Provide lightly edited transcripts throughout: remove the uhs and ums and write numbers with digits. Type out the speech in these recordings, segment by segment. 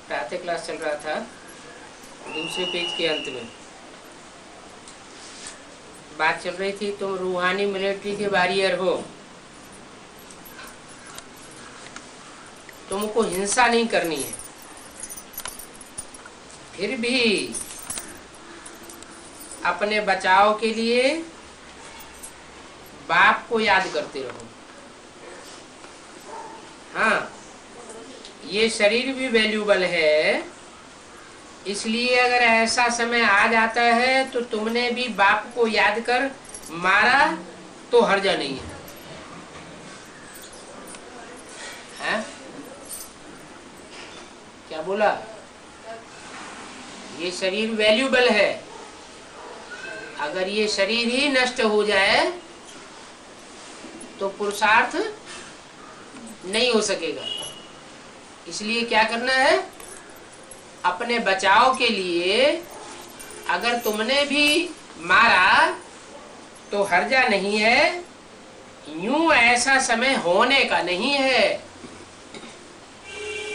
प्रातः क्लास चल रहा था, दूसरे पेज के अंत में बात चल रही थी, तुम रूहानी मिलिट्री के वॉरियर हो, तुमको हिंसा नहीं करनी है, फिर भी अपने बचाव के लिए बाप को याद करते रहो। हाँ, ये शरीर भी वैल्यूबल है, इसलिए अगर ऐसा समय आ जाता है तो तुमने भी बाप को याद कर मारा तो हर्जा नहीं है, है? क्या बोला? ये शरीर वैल्यूबल है, अगर ये शरीर ही नष्ट हो जाए तो पुरुषार्थ नहीं हो सकेगा। इसलिए क्या करना है, अपने बचाव के लिए अगर तुमने भी मारा तो हर्जा नहीं है, यूं ऐसा समय होने का नहीं है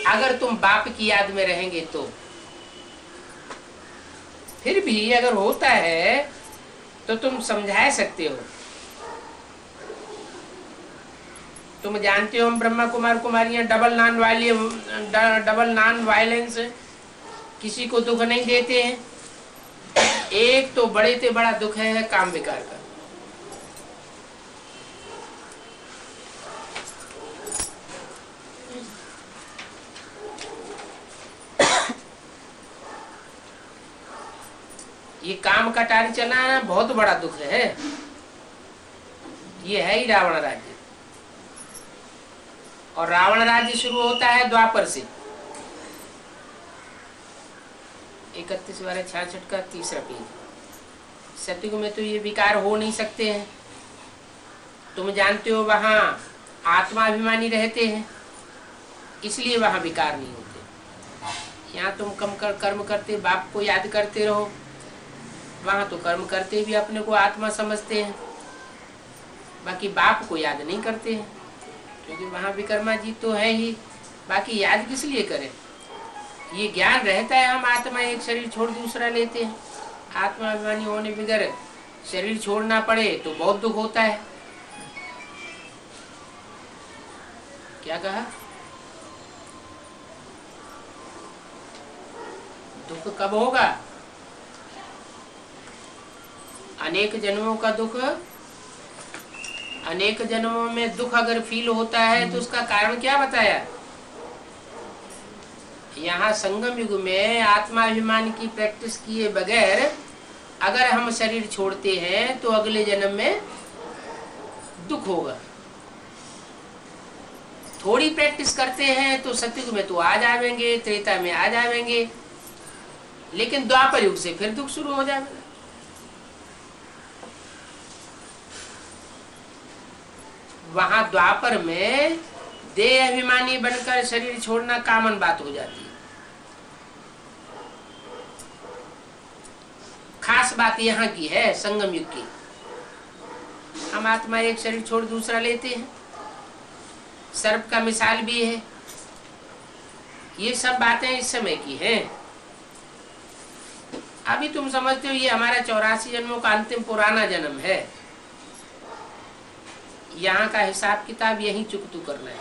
अगर तुम बाप की याद में रहेंगे तो। फिर भी अगर होता है तो तुम समझा सकते हो। तुम जानते हो हम ब्रह्मा कुमार कुमारियां डबल नॉन वायलेंस, किसी को दुख नहीं देते हैं। एक तो बड़े से बड़ा दुख है काम विकार का। ये काम का टारी चलाना बहुत बड़ा दुख है। ये है ही रावण राज्य, और रावण राज्य शुरू होता है द्वापर से। 31/66 का 3रा पेज। सतयुग में तो ये विकार हो नहीं सकते हैं। तुम जानते हो वहां आत्माभिमानी रहते हैं, इसलिए वहां विकार नहीं होते। यहाँ तुम कर्म करते बाप को याद करते रहो, वहां तो कर्म करते भी अपने को आत्मा समझते हैं, बाकी बाप को याद नहीं करते हैं, क्योंकि वहां विकर्मा जी तो है ही। बाकी याद किस लिए करें? ये ज्ञान रहता है हम आत्मा एक शरीर छोड़ दूसरा लेते हैं। आत्मा अभिमानी होने बगैर शरीर छोड़ना पड़े तो बहुत दुख होता है। क्या कहा? दुख कब होगा? अनेक जन्मों का दुख, अनेक जन्मों में दुख अगर फील होता है तो उसका कारण क्या बताया? यहाँ संगम युग में आत्माभिमान की प्रैक्टिस किए बगैर अगर हम शरीर छोड़ते हैं तो अगले जन्म में दुख होगा। थोड़ी प्रैक्टिस करते हैं तो सतयुग में तो आ जाएंगे, त्रेता में आ जाएंगे, लेकिन द्वापर युग से फिर दुख शुरू हो जाएगा। वहां द्वापर में देह अभिमानी बनकर शरीर छोड़ना कॉमन बात हो जाती है। खास बात यहाँ की है संगम युग की। हम आत्मा एक शरीर छोड़ दूसरा लेते हैं, सर्प का मिसाल भी है। ये सब बातें इस समय की हैं। अभी तुम समझते हो ये हमारा 84 जन्मों का अंतिम पुराना जन्म है। यहाँ का हिसाब किताब यही चुकतू करना है।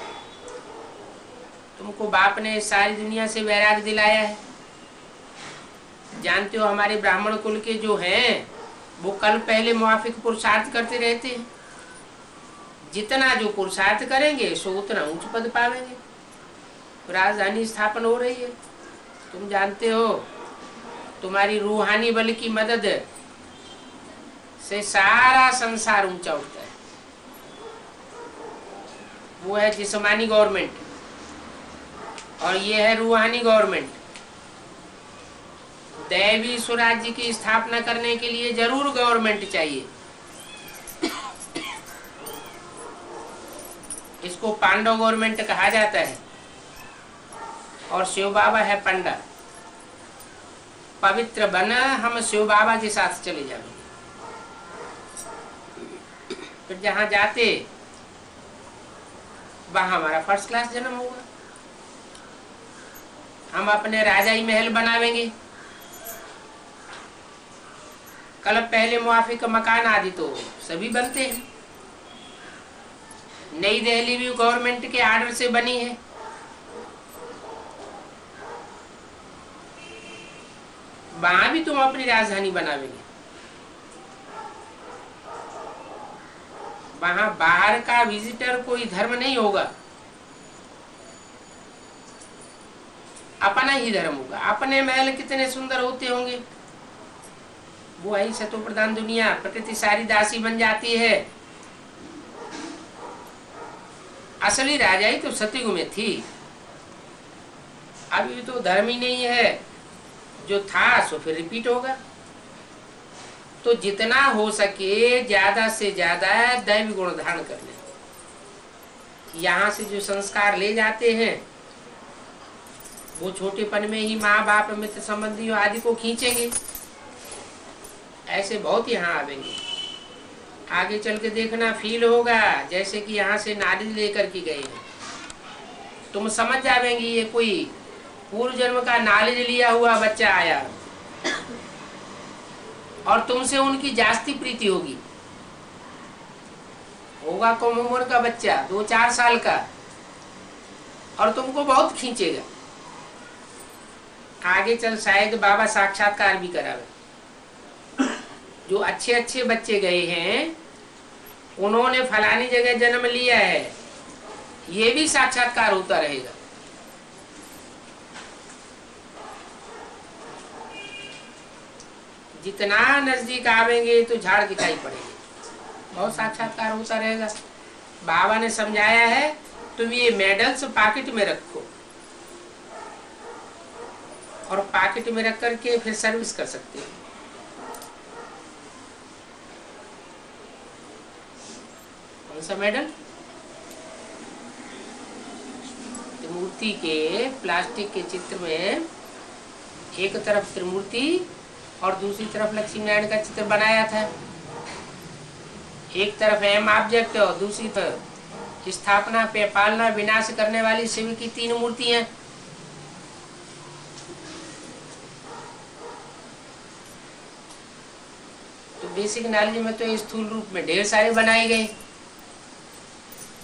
तुमको बाप ने सारी दुनिया से वैराग दिलाया है। जानते हो हमारे ब्राह्मण कुल के जो हैं वो कल पहले मुआफिक पुरुषार्थ करते रहते हैं। जितना जो पुरुषार्थ करेंगे सो उतना उच्च पद पावेंगे। राजधानी स्थापन हो रही है, तुम जानते हो। तुम्हारी रूहानी बल की मदद से सारा संसार ऊंचा उठता है। वो है जिस्मानी गवर्नमेंट और ये है रूहानी गवर्नमेंट। दैवी स्वराज्य की स्थापना करने के लिए जरूर गवर्नमेंट चाहिए। इसको पांडव गवर्नमेंट कहा जाता है और शिव बाबा है पंडा। पवित्र बना हम शिव बाबा के साथ चले जाएंगे। फिर जहां जाते वहां हमारा फर्स्ट क्लास जन्म होगा। हम अपने राजाई महल बनावेंगे। कल पहले मुआफिक मकान आदि तो सभी बनते हैं। नई दिल्ली भी गवर्नमेंट के आर्डर से बनी है। वहां भी तुम अपनी राजधानी बनावेंगे। वहां बाहर का विजिटर कोई धर्म नहीं होगा, अपना ही धर्म होगा। अपने महल कितने सुंदर होते होंगे। वो आई सतो प्रधान दुनिया, प्रकृति सारी दासी बन जाती है। असली राजाई तो सतयुग में थी, अभी तो धर्म ही नहीं है। जो था सो फिर रिपीट होगा। तो जितना हो सके ज्यादा से ज्यादा दैव गुण धारण कर ले। यहाँ से जो संस्कार ले जाते हैं वो छोटेपन में ही माँ बाप मित्र संबंधियों आदि को खींचेंगे। ऐसे बहुत यहाँ आवेंगे। आगे चल के देखना फील होगा जैसे कि यहाँ से नारी लेकर के गए हैं। तुम समझ जावेंगे ये कोई पूर्व जन्म का नॉलेज लिया हुआ बच्चा आया और तुमसे उनकी जास्ती प्रीति होगी। होगा कम उम्र का बच्चा 2-4 साल का और तुमको बहुत खींचेगा। आगे चल शायद बाबा साक्षात्कार भी करावे। जो अच्छे अच्छे बच्चे गए हैं उन्होंने फलानी जगह जन्म लिया है, ये भी साक्षात्कार होता रहेगा। जितना नजदीक आवेंगे तो झाड़ दिखाई पड़ेगी, बहुत साक्षात्कार होता रहेगा। बाबा ने समझाया है तुम ये मेडल्स पॉकेट में रखो और पॉकेट में रख करके फिर सर्विस कर सकते हो। कौन सा मेडल? त्रिमूर्ति के प्लास्टिक के चित्र में एक तरफ त्रिमूर्ति और दूसरी तरफ लक्ष्मी नारायण का चित्र बनाया था। एक तरफ एम ऑब्जेक्ट और दूसरी तरफ स्थापना पे पालना विनाश करने वाली शिव की 3 मूर्तियां। तो बेसिक नॉलेज में तो स्थूल रूप में ढेर सारे बनाए गए,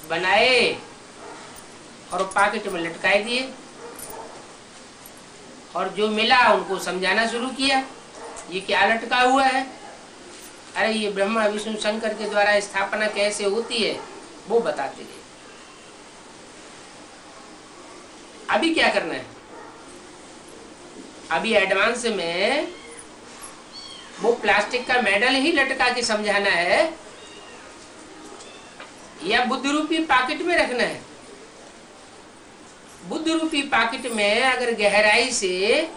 बनाए और पॉकेट में लटकाए दिए और जो मिला उनको समझाना शुरू किया। ये क्या लटका हुआ है? अरे ये ब्रह्मा विष्णु शंकर के द्वारा स्थापना कैसे होती है वो बताते गए। अभी क्या करना है? अभी एडवांस में वो प्लास्टिक का मेडल ही लटका के समझाना है या बुद्ध रूपी पॉकेट में रखना है। बुद्ध रूपी पॉकेट में अगर गहराई से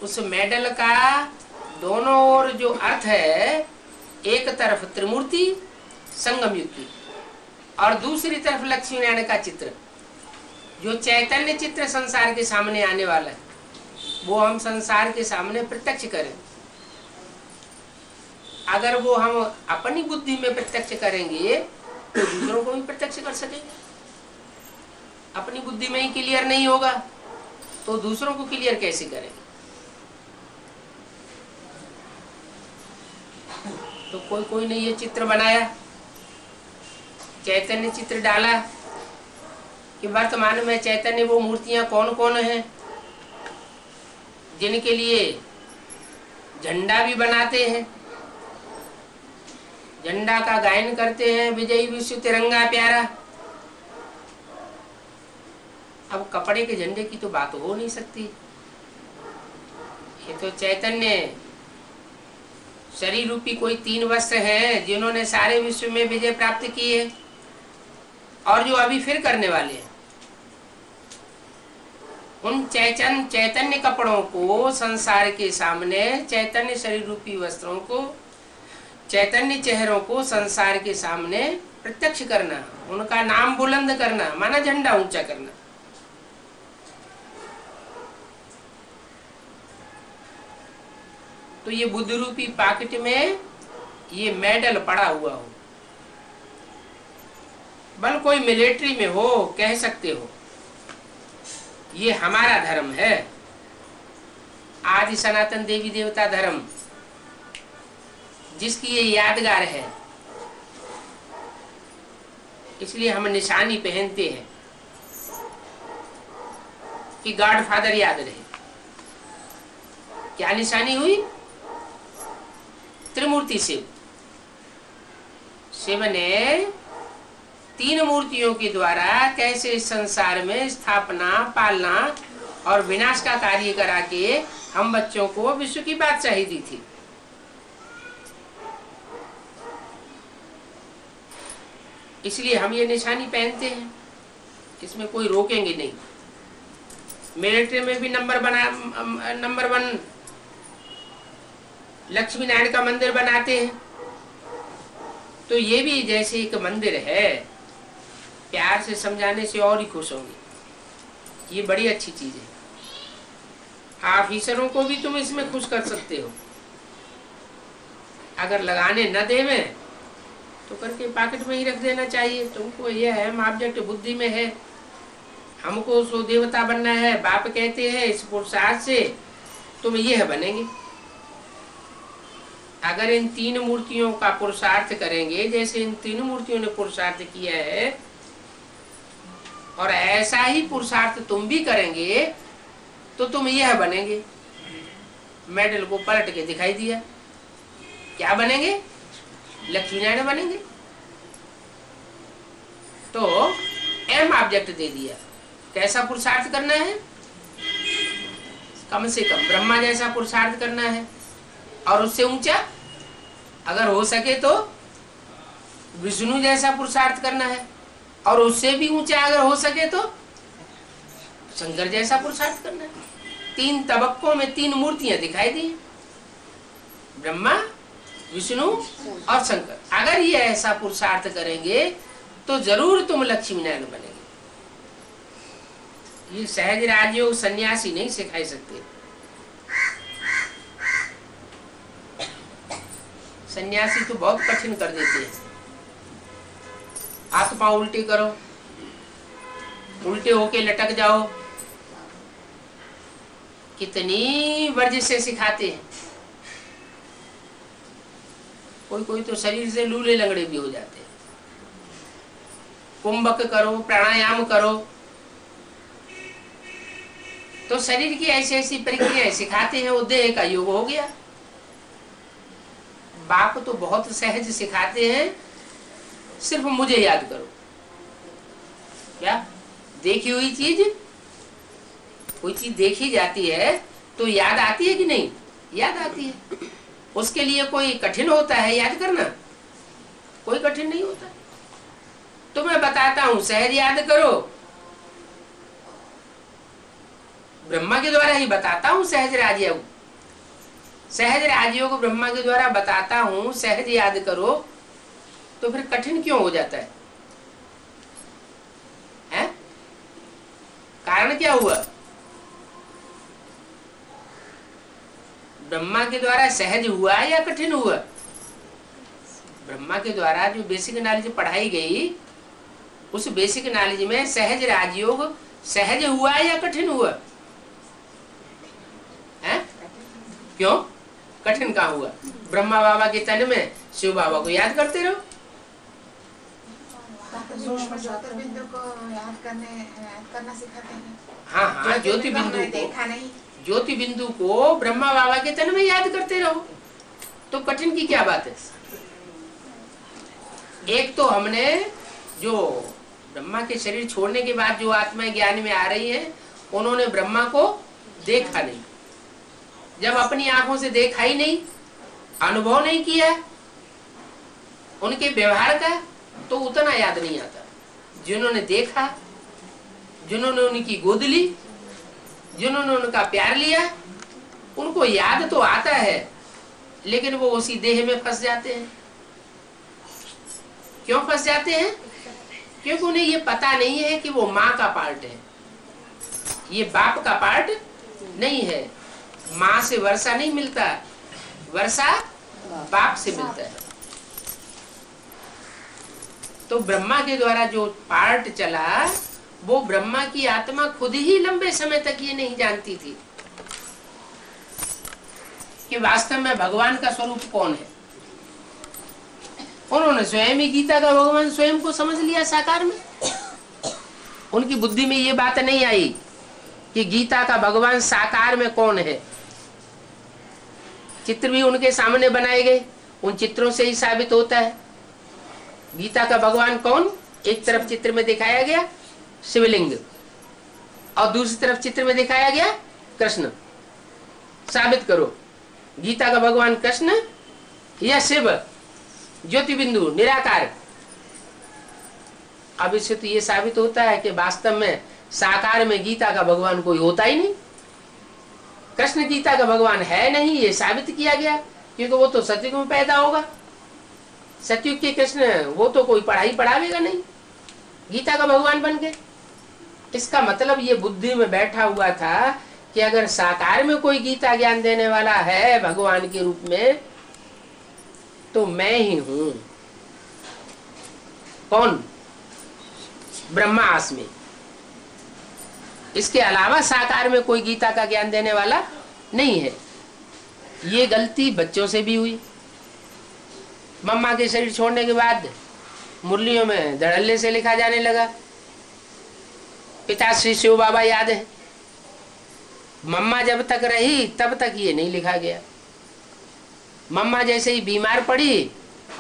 उस मेडल का दोनों ओर जो अर्थ है, एक तरफ त्रिमूर्ति संगम युक्ति और दूसरी तरफ लक्ष्मी नारायण का चित्र, जो चैतन्य चित्र संसार के सामने आने वाला है, वो हम संसार के सामने प्रत्यक्ष करें। अगर वो हम अपनी बुद्धि में प्रत्यक्ष करेंगे तो दूसरों को भी प्रत्यक्ष कर सकेंगे। अपनी बुद्धि में ही क्लियर नहीं होगा तो दूसरों को क्लियर कैसे करेंगे? तो कोई कोई ने ये चित्र बनाया, चैतन्य चित्र डाला कि वर्तमान में चैतन्य वो मूर्तियां कौन कौन हैं जिनके लिए झंडा भी बनाते हैं, झंडा का गायन करते हैं, विजयी विश्व तिरंगा प्यारा। अब कपड़े के झंडे की तो बात हो नहीं सकती। ये तो चैतन्य शरीर रूपी कोई 3 वस्त्र हैं जिन्होंने सारे विश्व में विजय प्राप्त की है और जो अभी फिर करने वाले हैं। उन चैतन्य कपड़ों को संसार के सामने, चैतन्य शरीर रूपी वस्त्रों को, चैतन्य चेहरों को संसार के सामने प्रत्यक्ष करना, उनका नाम बुलंद करना, माना झंडा ऊंचा करना। तो ये बुद्ध रूपी पॉकेट में ये मेडल पड़ा हुआ हो, बल कोई मिलिट्री में हो, कह सकते हो ये हमारा धर्म है, आदि सनातन देवी देवता धर्म, जिसकी ये यादगार है। इसलिए हम निशानी पहनते हैं कि गॉड फादर याद रहे। क्या निशानी हुई? त्रिमूर्ति शिव। शिव ने 3 मूर्तियों के द्वारा कैसे इस संसार में स्थापना, पालना और विनाश का कार्य करा के हम बच्चों को विश्व की बादशाही दी थी। इसलिए हम ये निशानी पहनते हैं, इसमें कोई रोकेंगे नहीं। मिलिट्री में भी नंबर 1 लक्ष्मी नारायण का मंदिर बनाते हैं। तो ये भी जैसे एक मंदिर है, प्यार से समझाने से और ही खुश होंगे। ये बड़ी अच्छी चीज है। ऑफिसरों को भी तुम इसमें खुश कर सकते हो। अगर लगाने न देवे तो करके पॉकेट में ही रख देना चाहिए। तुमको यह है ऑब्जेक्ट बुद्धि में है, हमको सो देवता बनना है, बाप कहते हैं इस पुरुषार्थ से तुम यह बनेंगे। अगर इन 3 मूर्तियों का पुरुषार्थ करेंगे जैसे इन 3 मूर्तियों ने पुरुषार्थ किया है, और ऐसा ही पुरुषार्थ तुम भी करेंगे तो तुम यह बनेंगे। मेडल को पलट के दिखाई दिया, क्या बनेंगे? लक्ष्मी नारायण बनेंगे। तो एम ऑब्जेक्ट दे दिया, कैसा पुरुषार्थ करना है? कम से कम ब्रह्मा जैसा पुरुषार्थ करना है, और उससे ऊंचा अगर हो सके तो विष्णु जैसा पुरुषार्थ करना है, और उससे भी ऊंचा अगर हो सके तो शंकर जैसा पुरुषार्थ करना है। 3 तबक्कों में 3 मूर्तियां दिखाई दी, ब्रह्मा, विष्णु और शंकर। अगर ये ऐसा पुरुषार्थ करेंगे तो जरूर तुम लक्ष्मी नारायण बनेंगे। ये सहज राजयोग सन्यासी नहीं सिखा सकते। सन्यासी तो बहुत कठिन कर देते हैं। हाथ पांव उल्टे करो, उल्टे होके लटक जाओ, कितनी वर्जिशें सिखाते हैं। कोई तो शरीर से लूले लंगड़े भी हो जाते हैं। कुंभक करो, प्राणायाम करो, तो शरीर की ऐसी ऐसी प्रक्रियाएं सिखाते हैं, वो देह का योग हो गया। बाप तो बहुत सहज सिखाते हैं, सिर्फ मुझे याद करो। क्या देखी हुई चीज, कोई चीज देखी जाती है तो याद आती है कि नहीं? याद आती है। उसके लिए कोई कठिन होता है याद करना? कोई कठिन नहीं होता। तो मैं बताता हूं, सहज याद करो। ब्रह्मा के द्वारा ही बताता हूं सहज राजयोग। सहज राजयोग ब्रह्मा के द्वारा बताता हूं, सहज याद करो। तो फिर कठिन क्यों हो जाता है? हैं? कारण क्या हुआ? ब्रह्मा के द्वारा सहज हुआ या कठिन हुआ? ब्रह्मा के द्वारा जो बेसिक नॉलेज पढ़ाई गई, उस बेसिक नॉलेज में सहज राजयोग सहज हुआ या कठिन हुआ? है? क्यों कठिन कहाँ हुआ? ब्रह्मा बाबा के तन में शिव बाबा को याद करते रहो। ज्योतिर्बिंदु को याद करना सिखाते हैं। हाँ, ज्योति बिंदु को ब्रह्मा बाबा के तन में याद करते रहो। तो कठिन की क्या बात है? एक तो हमने जो ब्रह्मा के शरीर छोड़ने के बाद जो आत्माएं ज्ञान में आ रही हैं, उन्होंने ब्रह्मा को देखा नहीं। जब अपनी आंखों से देखा ही नहीं, अनुभव नहीं किया उनके व्यवहार का, तो उतना याद नहीं आता। जिन्होंने देखा, जिन्होंने उनकी गोद ली, जिन्होंने उनका प्यार लिया, उनको याद तो आता है, लेकिन वो उसी देह में फंस जाते हैं। क्यों फंस जाते हैं? क्योंकि उन्हें ये पता नहीं है कि वो माँ का पार्ट है, ये बाप का पार्ट नहीं है। माँ से वर्षा नहीं मिलता, वर्षा बाप से मिलता है। तो ब्रह्मा के द्वारा जो पार्ट चला, वो ब्रह्मा की आत्मा खुद ही लंबे समय तक ये नहीं जानती थी कि वास्तव में भगवान का स्वरूप कौन है। उन्होंने स्वयं ही गीता का भगवान स्वयं को समझ लिया साकार में। उनकी बुद्धि में ये बात नहीं आई कि गीता का भगवान साकार में कौन है। चित्र भी उनके सामने बनाए गए, उन चित्रों से ही साबित होता है गीता का भगवान कौन। एक तरफ चित्र में दिखाया गया शिवलिंग और दूसरी तरफ चित्र में दिखाया गया कृष्ण। साबित करो गीता का भगवान कृष्ण या शिव ज्योति बिंदु निराकार। अब इससे तो ये साबित होता है कि वास्तव में साकार में गीता का भगवान कोई होता ही नहीं। कृष्ण गीता का भगवान है नहीं, ये साबित किया गया, क्योंकि वो तो सतयुग में पैदा होगा। सतयुग के कृष्ण वो तो कोई पढ़ाई पढ़ावेगा नहीं गीता का भगवान बन के। इसका मतलब ये बुद्धि में बैठा हुआ था कि अगर साकार में कोई गीता ज्ञान देने वाला है भगवान के रूप में तो मैं ही हूं। कौन? ब्रह्मास में। इसके अलावा साकार में कोई गीता का ज्ञान देने वाला नहीं है। ये गलती बच्चों से भी हुई। मम्मा के शरीर छोड़ने के बाद मुरलियों में धड़ल्ले से लिखा जाने लगा पिताश्री शिव बाबा याद है। मम्मा जब तक रही तब तक ये नहीं लिखा गया। मम्मा जैसे ही बीमार पड़ी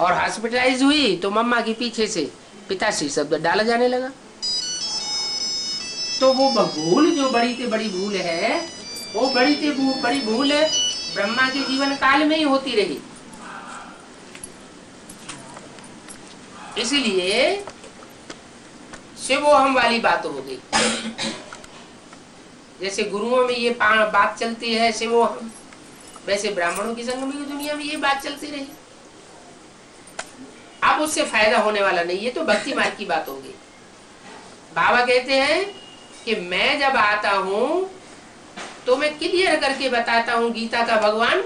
और हॉस्पिटलाइज हुई तो मम्मा के पीछे से पिताश्री शब्द डाला जाने लगा। तो वो भूल जो बड़ी से बड़ी भूल है, वो बड़ी से बड़ी भूल ब्रह्मा के जीवन काल में ही होती रही। इसलिए शिवोहम वाली बात हो गई। जैसे गुरुओं में ये बात चलती है शिवोहम, वैसे ब्राह्मणों की संगम की दुनिया में ये बात चलती रही। अब उससे फायदा होने वाला नहीं, ये तो भक्ति मार्ग की बात होगी। बाबा कहते हैं कि मैं जब आता हूं तो मैं क्लियर करके बताता हूं गीता का भगवान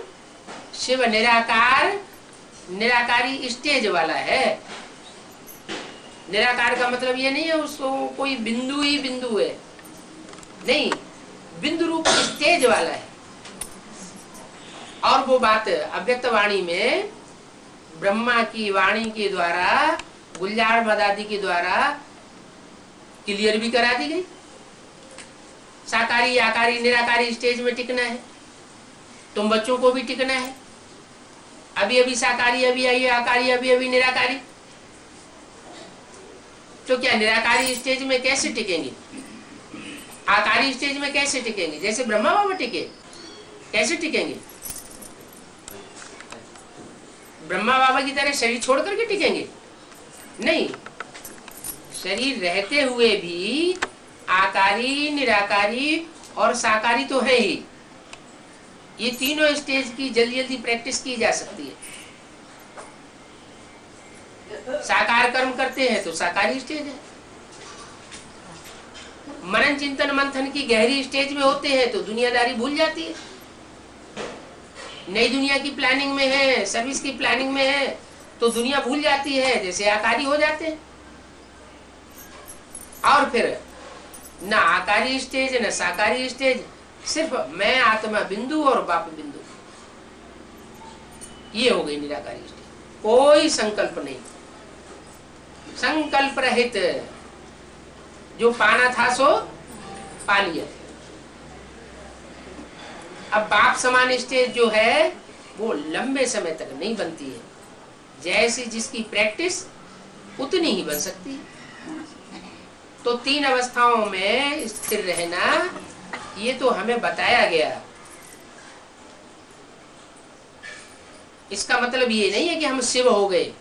शिव निराकार, निराकारी स्टेज वाला है। निराकार का मतलब ये नहीं है उसको कोई बिंदु ही बिंदु है, नहीं, बिंदु रूप स्टेज वाला है। और वो बात अव्यक्त वाणी में ब्रह्मा की वाणी के द्वारा, गुलजार मदादी के द्वारा क्लियर भी करा दी गई। साकारी, आकारी, निराकारी स्टेज में टिकना है, तुम बच्चों को भी टिकना है। अभी अभी साकारी, अभी अभी आकारी, अभी अभी निराकारी। तो क्या निराकारी स्टेज में कैसे टिकेंगे? आकारी स्टेज में कैसे टिकेंगे? जैसे ब्रह्मा बाबा टिके, कैसे टिकेंगे? ब्रह्मा बाबा की तरह शरीर छोड़ करके टिकेंगे? नहीं, शरीर रहते हुए भी आकारी, निराकारी और साकारी तो है ही। ये तीनों स्टेज की जल्दी जल्दी प्रैक्टिस की जा सकती है। साकार कर्म करते हैं तो साकारी स्टेज है। मनन चिंतन मंथन की गहरी स्टेज में होते हैं तो दुनियादारी भूल जाती है। नई दुनिया की प्लानिंग में है, सर्विस की प्लानिंग में है तो दुनिया भूल जाती है, जैसे आकारी हो जाते हैं। और फिर न आकारी स्टेज न साकारी स्टेज, सिर्फ मैं आत्मा बिंदु और बाप बिंदु, ये हो गई निराकारी स्टेज। कोई संकल्प नहीं, संकल्प रहित, जो पाना था सो पा लिया। अब बाप समान स्टेज जो है वो लंबे समय तक नहीं बनती है। जैसी जिसकी प्रैक्टिस उतनी ही बन सकती है। तो तीन अवस्थाओं में स्थिर रहना ये तो हमें बताया गया। इसका मतलब ये नहीं है कि हम शिव हो गए।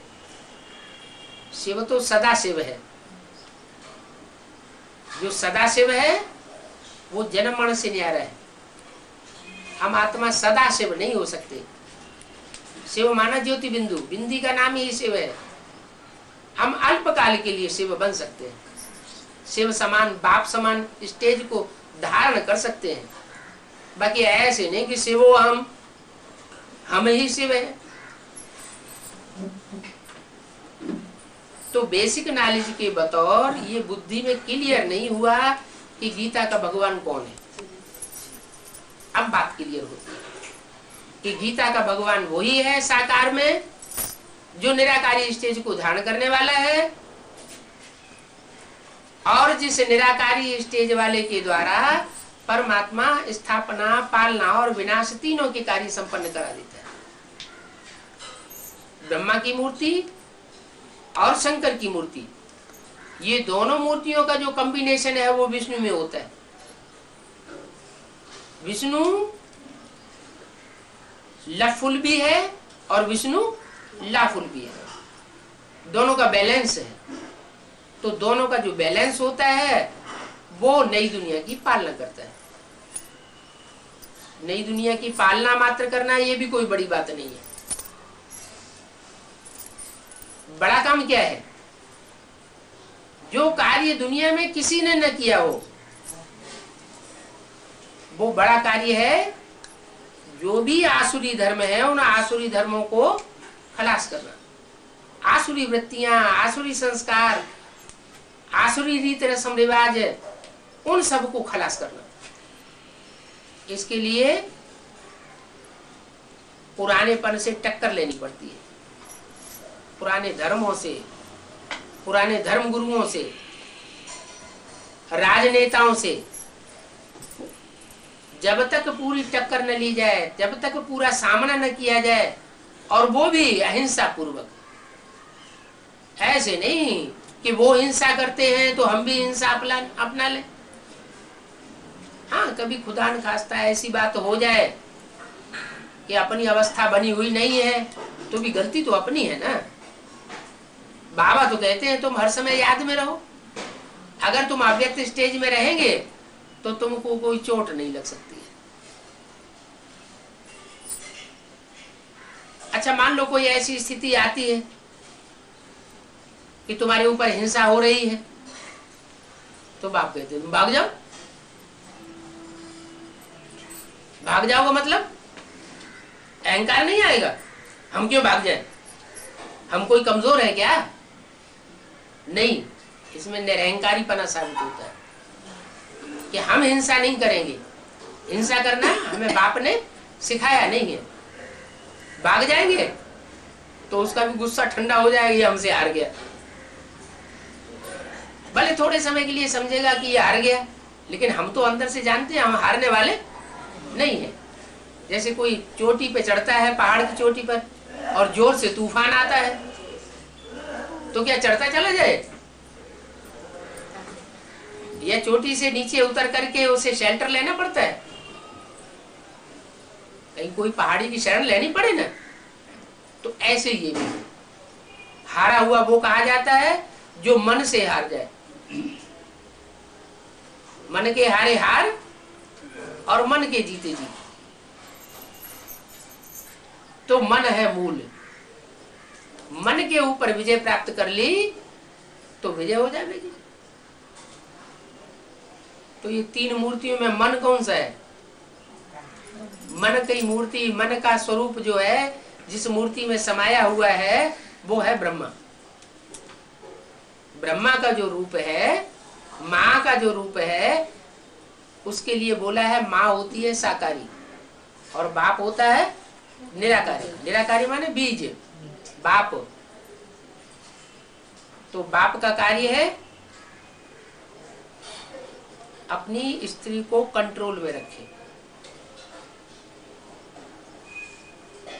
शिव तो सदा शिव है। जो सदा शिव है वो जन्म मरण से न्यारा है। हम आत्मा सदा शिव नहीं हो सकते। शिव माना ज्योति बिंदु, बिंदी का नाम ही शिव है। हम अल्पकाल के लिए शिव बन सकते हैं। शिव समान, बाप समान स्टेज को धारण कर सकते हैं। बाकी ऐसे नहीं कि शिवो हम ही शिव है। तो बेसिक नॉलेज के बतौर ये बुद्धि में क्लियर नहीं हुआ कि गीता का भगवान कौन है। अब बात क्लियर होती है कि गीता का भगवान वही है साकार में जो निराकारी स्टेज को धारण करने वाला है, और जिस निराकारी स्टेज वाले के द्वारा परमात्मा स्थापना, पालना और विनाश तीनों के कार्य संपन्न करा देता है। ब्रह्मा की मूर्ति और शंकर की मूर्ति, ये दोनों मूर्तियों का जो कॉम्बिनेशन है वो विष्णु में होता है। विष्णु लफुल भी है और विष्णु लाफुल भी है, दोनों का बैलेंस है। तो दोनों का जो बैलेंस होता है वो नई दुनिया की पालना करता है। नई दुनिया की पालना मात्र करना ये भी कोई बड़ी बात नहीं है। बड़ा काम क्या है? जो कार्य दुनिया में किसी ने न किया हो वो बड़ा कार्य है। जो भी आसुरी धर्म है उन आसुरी धर्मों को खलास करना, आसुरी वृत्तियां, आसुरी संस्कार, आसुरी रीति रस्म रिवाज, उन सब को खलास करना। इसके लिए पुरानेपन से टक्कर लेनी पड़ती है, पुराने धर्मों से, पुराने धर्म गुरुओं से, राजनेताओं से। जब तक पूरी टक्कर न ली जाए, जब तक पूरा सामना न किया जाए, और वो भी अहिंसा पूर्वक। ऐसे नहीं कि वो हिंसा करते हैं तो हम भी हिंसा अपना लें। हाँ, कभी खुदा न खास्ता ऐसी बात हो जाए कि अपनी अवस्था बनी हुई नहीं है तो भी गलती तो अपनी है ना। बाबा तो कहते हैं तुम हर समय याद में रहो। अगर तुम अव्यक्त स्टेज में रहेंगे तो तुमको कोई चोट नहीं लग सकती है। अच्छा, मान लो कोई ऐसी स्थिति आती है कि तुम्हारे ऊपर हिंसा हो रही है, तो बाप कहते तुम भाग जाओ। भाग जाओगे मतलब अहंकार नहीं आएगा। हम क्यों भाग जाए? हम कोई कमजोर है क्या? नहीं, इसमें निरहंकारीपना साबित होता है कि हम हिंसा नहीं करेंगे। हिंसा करना हमें बाप ने सिखाया नहीं है। भाग जाएंगे तो उसका भी गुस्सा ठंडा हो जाएगा, ये हमसे हार गया। भले थोड़े समय के लिए समझेगा कि ये हार गया, लेकिन हम तो अंदर से जानते हैं हम हारने वाले नहीं है। जैसे कोई चोटी पे चढ़ता है, पहाड़ की चोटी पर, और जोर से तूफान आता है तो क्या चढ़ता चला जाए? या चोटी से नीचे उतर करके उसे शेल्टर लेना पड़ता है? कहीं कोई पहाड़ी की शरण लेनी पड़े ना। तो ऐसे ये भी हारा हुआ वो कहा जाता है जो मन से हार जाए। मन के हारे हार और मन के जीते जीत। तो मन है मूल। मन के ऊपर विजय प्राप्त कर ली तो विजय हो जाएगी। तो ये तीन मूर्तियों में मन कौन सा है? मन की मूर्ति, मन का स्वरूप जो है, जिस मूर्ति में समाया हुआ है वो है ब्रह्मा। ब्रह्मा का जो रूप है, माँ का जो रूप है, उसके लिए बोला है माँ होती है साकारी और बाप होता है निराकारी। निराकारी माने बीज, बाप। तो बाप का कार्य है अपनी स्त्री को कंट्रोल में रखे।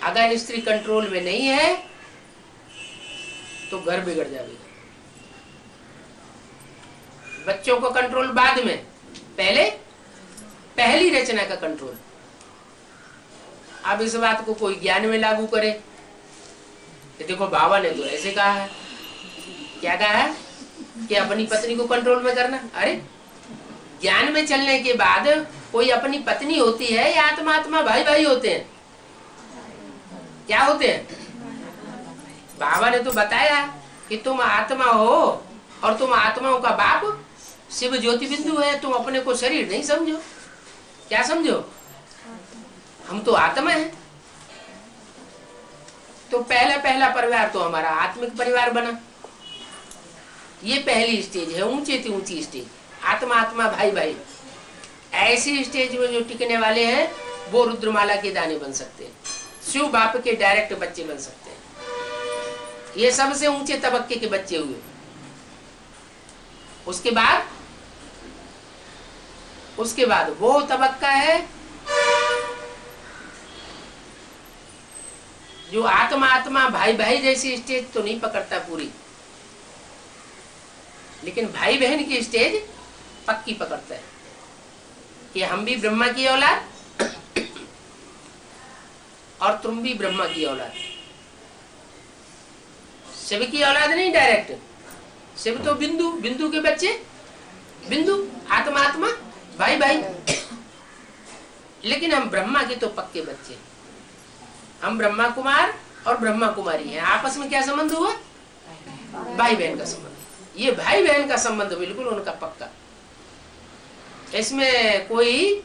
अगर स्त्री कंट्रोल में नहीं है तो घर बिगड़ जाएगा। बच्चों को कंट्रोल बाद में, पहले पहली रचना का कंट्रोल। अब इस बात को कोई ज्ञान में लागू करे कि देखो बाबा ने तो ऐसे कहा है। क्या कहा है? कि अपनी पत्नी को कंट्रोल में करना। अरे ज्ञान में चलने के बाद कोई अपनी पत्नी होती है या आत्मा आत्मा भाई भाई होते हैं? क्या होते हैं? बाबा ने तो बताया कि तुम आत्मा हो और तुम आत्माओं का बाप शिव ज्योति बिंदु है। तुम अपने को शरीर नहीं समझो। क्या समझो? हम तो आत्मा है। तो पहला परिवार तो हमारा आत्मिक परिवार बना। ये पहली स्टेज है, ऊंचे से ऊंची स्टेज। आत्मा आत्मा भाई भाई, ऐसी स्टेज में जो टिकने वाले हैं वो रुद्रमाला के दाने बन सकते हैं, शिव बाप के डायरेक्ट बच्चे बन सकते हैं। ये सबसे ऊंचे तबक्के के बच्चे हुए। उसके बाद वो तबक्का है जो आत्मा आत्मा भाई भाई जैसी स्टेज तो नहीं पकड़ता पूरी, लेकिन भाई बहन की स्टेज पक्की पकड़ता है कि हम भी ब्रह्मा की औलाद और तुम भी ब्रह्मा की औलाद। शिव की औलाद नहीं डायरेक्ट, शिव तो बिंदु, बिंदु के बच्चे, बिंदु आत्मा आत्मा भाई भाई, लेकिन हम ब्रह्मा के तो पक्के बच्चे। हम ब्रह्मा कुमार और ब्रह्मा कुमारी हैं। आपस में क्या संबंध हुआ? भाई बहन का संबंध। ये भाई बहन का संबंध बिल्कुल उनका पक्का, इसमें कोई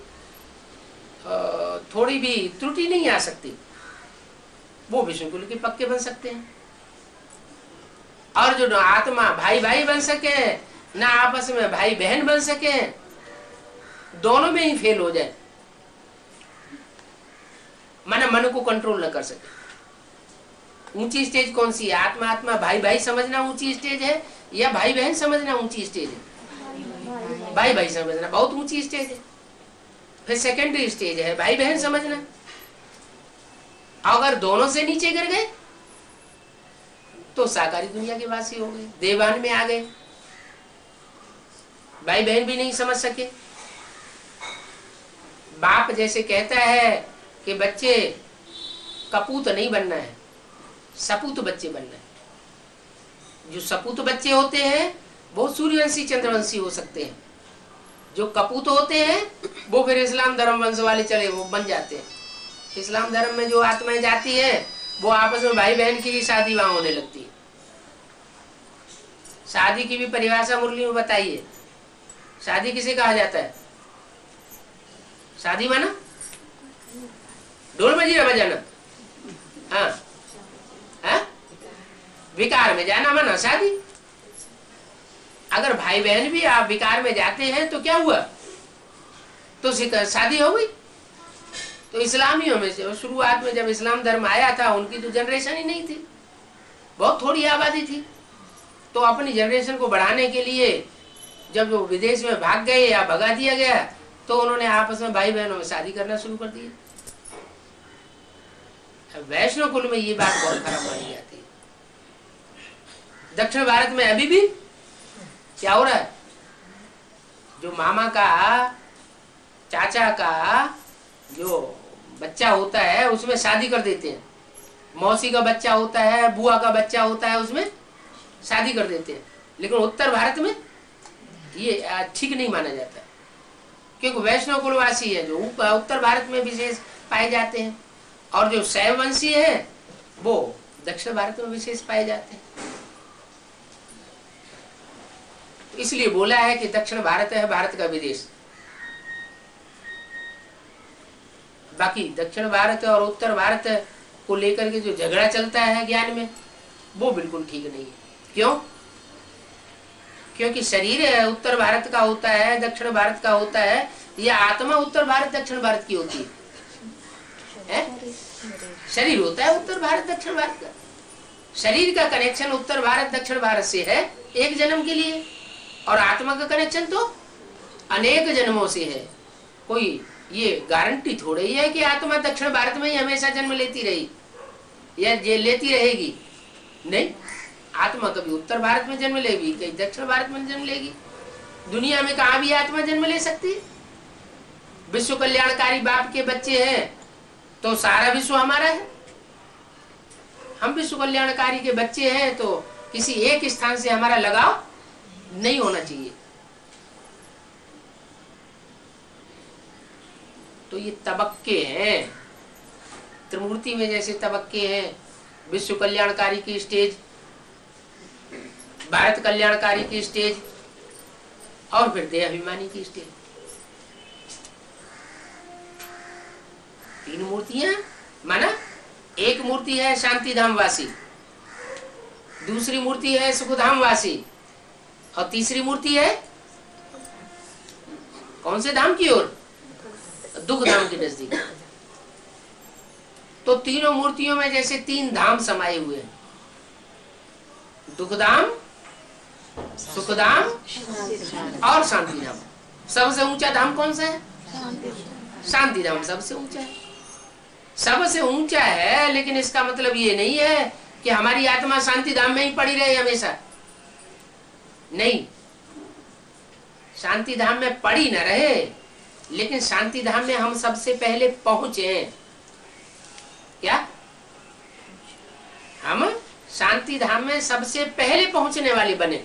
थोड़ी भी त्रुटि नहीं आ सकती। वो विष्णुकुल के पक्के बन सकते हैं। और जो आत्मा भाई भाई बन सके ना आपस में भाई बहन बन सके, दोनों में ही फेल हो जाए, मन को कंट्रोल न कर सके। ऊंची स्टेज कौन सी है? आत्मा आत्मा भाई भाई समझना ऊंची स्टेज है, या भाई बहन समझना ऊंची स्टेज है? भाई भाई समझना बहुत ऊंची स्टेज है। फिर सेकेंडरी स्टेज है भाई बहन समझना। अगर दोनों से नीचे गिर गए तो साकारी दुनिया के वासी हो गए, देवान में आ गए, भाई बहन भी नहीं समझ सके। बाप जैसे कहता है कि बच्चे कपूत नहीं बनना है, सपूत बच्चे बनना है। जो सपूत बच्चे होते हैं वो सूर्यवंशी चंद्रवंशी हो सकते हैं। जो कपूत होते हैं वो फिर इस्लाम धर्म वंश वाले चले वो बन जाते हैं। इस्लाम धर्म में जो आत्माएं जाती है वो आपस में भाई बहन की भी शादी वहां होने लगती है। शादी की भी परिभाषा मुरली में बताइए। शादी किसे कहा जाता है? शादी माना ढोल मजीरा बजाना, हाँ हाँ, विकार में जाना माना शादी। अगर भाई बहन भी आप विकार में जाते हैं तो क्या हुआ? तो शादी हो गई। तो इस्लामियों में से शुरुआत में जब इस्लाम धर्म आया था उनकी तो जनरेशन ही नहीं थी, बहुत थोड़ी आबादी थी। तो अपनी जनरेशन को बढ़ाने के लिए जब वो विदेश में भाग गए या भगा दिया गया तो उन्होंने आपस में भाई बहनों में शादी करना शुरू कर दिया। वैष्णव कुल में ये बात बहुत खराब मानी जाती है। दक्षिण भारत में अभी भी क्या हो रहा है? जो मामा का चाचा का जो बच्चा होता है उसमें शादी कर देते हैं। मौसी का बच्चा होता है, बुआ का बच्चा होता है, उसमें शादी कर देते हैं। लेकिन उत्तर भारत में ये ठीक नहीं माना जाता, क्योंकि वैष्णव कुलवासी है जो उत्तर भारत में विशेष पाए जाते हैं, और जो शैव वंशी है वो दक्षिण भारत में विशेष पाए जाते हैं। इसलिए बोला है कि दक्षिण भारत है भारत का विदेश। बाकी दक्षिण भारत और उत्तर भारत को लेकर के जो झगड़ा चलता है ज्ञान में वो बिल्कुल ठीक नहीं है। क्यों? क्योंकि शरीर उत्तर भारत का होता है, दक्षिण भारत का होता है, या आत्मा उत्तर भारत दक्षिण भारत की होती है? शरीर होता है उत्तर भारत दक्षिण भारत का। शरीर का कनेक्शन उत्तर भारत दक्षिण भारत से है एक जन्म के लिए, और आत्मा का कनेक्शन तो अनेक जन्मों से है। कोई ये गारंटी थोड़ी है कि आत्मा दक्षिण भारत में ही हमेशा जन्म लेती रही या ये लेती रहेगी। नहीं, आत्मा कभी उत्तर भारत में जन्म लेगी, कहीं दक्षिण भारत में जन्म लेगी। दुनिया में कहाँ भी आत्मा जन्म ले सकती है। विश्व कल्याणकारी बाप के बच्चे हैं तो सारा विश्व हमारा है। हम विश्व कल्याणकारी के बच्चे हैं तो किसी एक स्थान से हमारा लगाव नहीं होना चाहिए। तो ये तबक्के हैं। त्रिमूर्ति में जैसे तबक्के हैं, विश्व कल्याणकारी की स्टेज, भारत कल्याणकारी की स्टेज, और फिर देह अभिमानी की स्टेज। तीन मूर्तियां माना। एक मूर्ति है शांति धाम वासी, दूसरी मूर्ति है सुखधाम वासी, और तीसरी मूर्ति है कौन से धाम की ओर? दुख धाम के नजदीक। तो तीनों मूर्तियों में जैसे तीन धाम समाये हुए हैं, दुख धाम, सुख धाम और शांति धाम। सबसे ऊंचा धाम कौन सा है? शांति धाम सबसे ऊंचा है, सबसे ऊंचा है। लेकिन इसका मतलब ये नहीं है कि हमारी आत्मा शांति धाम में ही पड़ी रहे हमेशा, नहीं। शांति धाम में पड़ी न रहे, लेकिन शांति धाम में हम सबसे पहले पहुंचे। क्या हम शांति धाम में सबसे पहले पहुंचने वाले बने?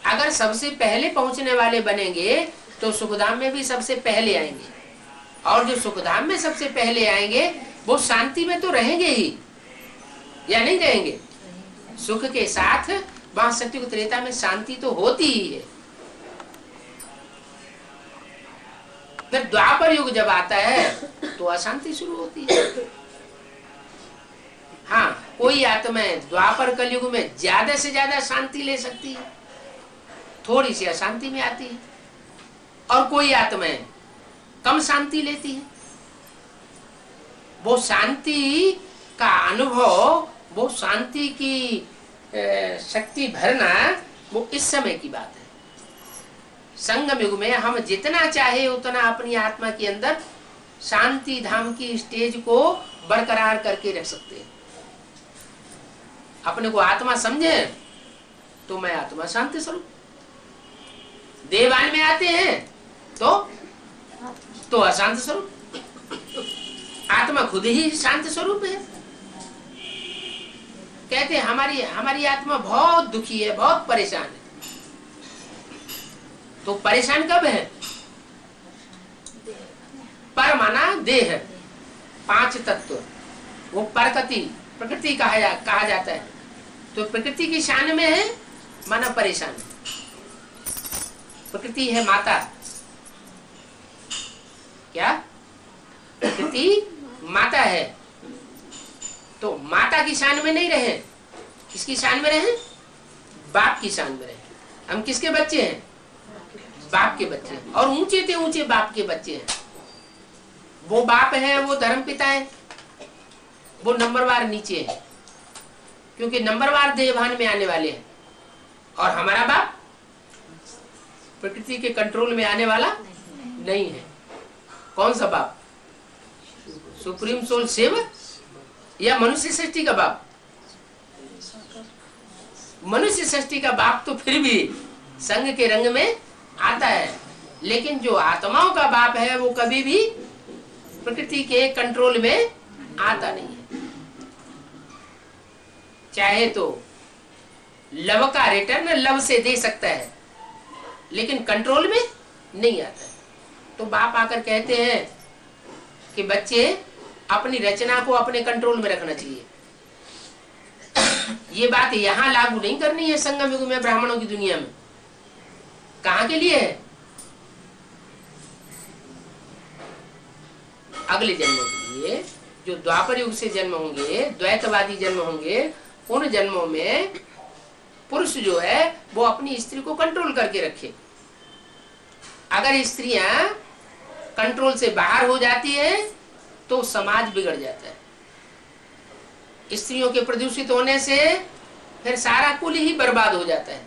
अगर सबसे पहले पहुंचने वाले बनेंगे तो सुखधाम में भी सबसे पहले आएंगे, और जो सुखधाम में सबसे पहले आएंगे वो शांति में तो रहेंगे ही, या नहीं रहेंगे? सुख के साथ वहां सत्युग त्रेता में शांति तो होती ही है। फिर द्वापर युग जब आता है तो अशांति शुरू होती है। हाँ, कोई आत्माएं द्वापर कलयुग में ज्यादा से ज्यादा शांति ले सकती है, थोड़ी सी अशांति में आती है, और कोई आत्माएं कम शांति लेती है। वो शांति का अनुभव, वो शांति की शक्ति भरना, वो इस समय की बात है। संगम युग में हम जितना चाहे उतना अपनी आत्मा के अंदर शांति धाम की स्टेज को बरकरार करके रख सकते हैं। अपने को आत्मा समझे तो मैं आत्मा शांति स्वरूप, देवान में आते हैं तो अशांत स्वरूप, आत्मा खुद ही शांत स्वरूप है। कहते हैं हमारी आत्मा बहुत दुखी है, बहुत परेशान है। तो परेशान कब है? पर माना देह, पांच तत्व, वो प्रकृति कहा जाता है। तो प्रकृति की शान में है माना परेशान। प्रकृति है माता, क्या प्रकृति माता है, तो माता की शान में नहीं रहे, किसकी शान में रहे? बाप की शान में रहे। हम किसके बच्चे हैं? बाप के बच्चे हैं, और ऊंचे से ऊंचे बाप के बच्चे हैं। वो बाप है, वो धर्म पिता है, वो नंबरवार नीचे है, क्योंकि नंबरवार देवभान में आने वाले हैं। और हमारा बाप प्रकृति के कंट्रोल में आने वाला नहीं है। कौन सा बाप? सुप्रीम सोल शिव या मनुष्य सृष्टि का बाप? मनुष्य सृष्टि का बाप तो फिर भी संग के रंग में आता है, लेकिन जो आत्माओं का बाप है वो कभी भी प्रकृति के कंट्रोल में आता नहीं है। चाहे तो लव का रिटर्न लव से दे सकता है, लेकिन कंट्रोल में नहीं आता है। तो बाप आकर कहते हैं कि बच्चे अपनी रचना को अपने कंट्रोल में रखना चाहिए। ये बात यहाँ लागू नहीं करनी है संगम युग में, ब्राह्मणों की दुनिया में। कहाँ के लिए है? अगले जन्मों के लिए, जो द्वापर युग से जन्म होंगे, द्वैतवादी जन्म होंगे, उन जन्मों में पुरुष जो है वो अपनी स्त्री को कंट्रोल करके रखे। अगर स्त्रियां कंट्रोल से बाहर हो जाती है तो समाज बिगड़ जाता है। स्त्रियों के प्रदूषित होने से फिर सारा कुल ही बर्बाद हो जाता है।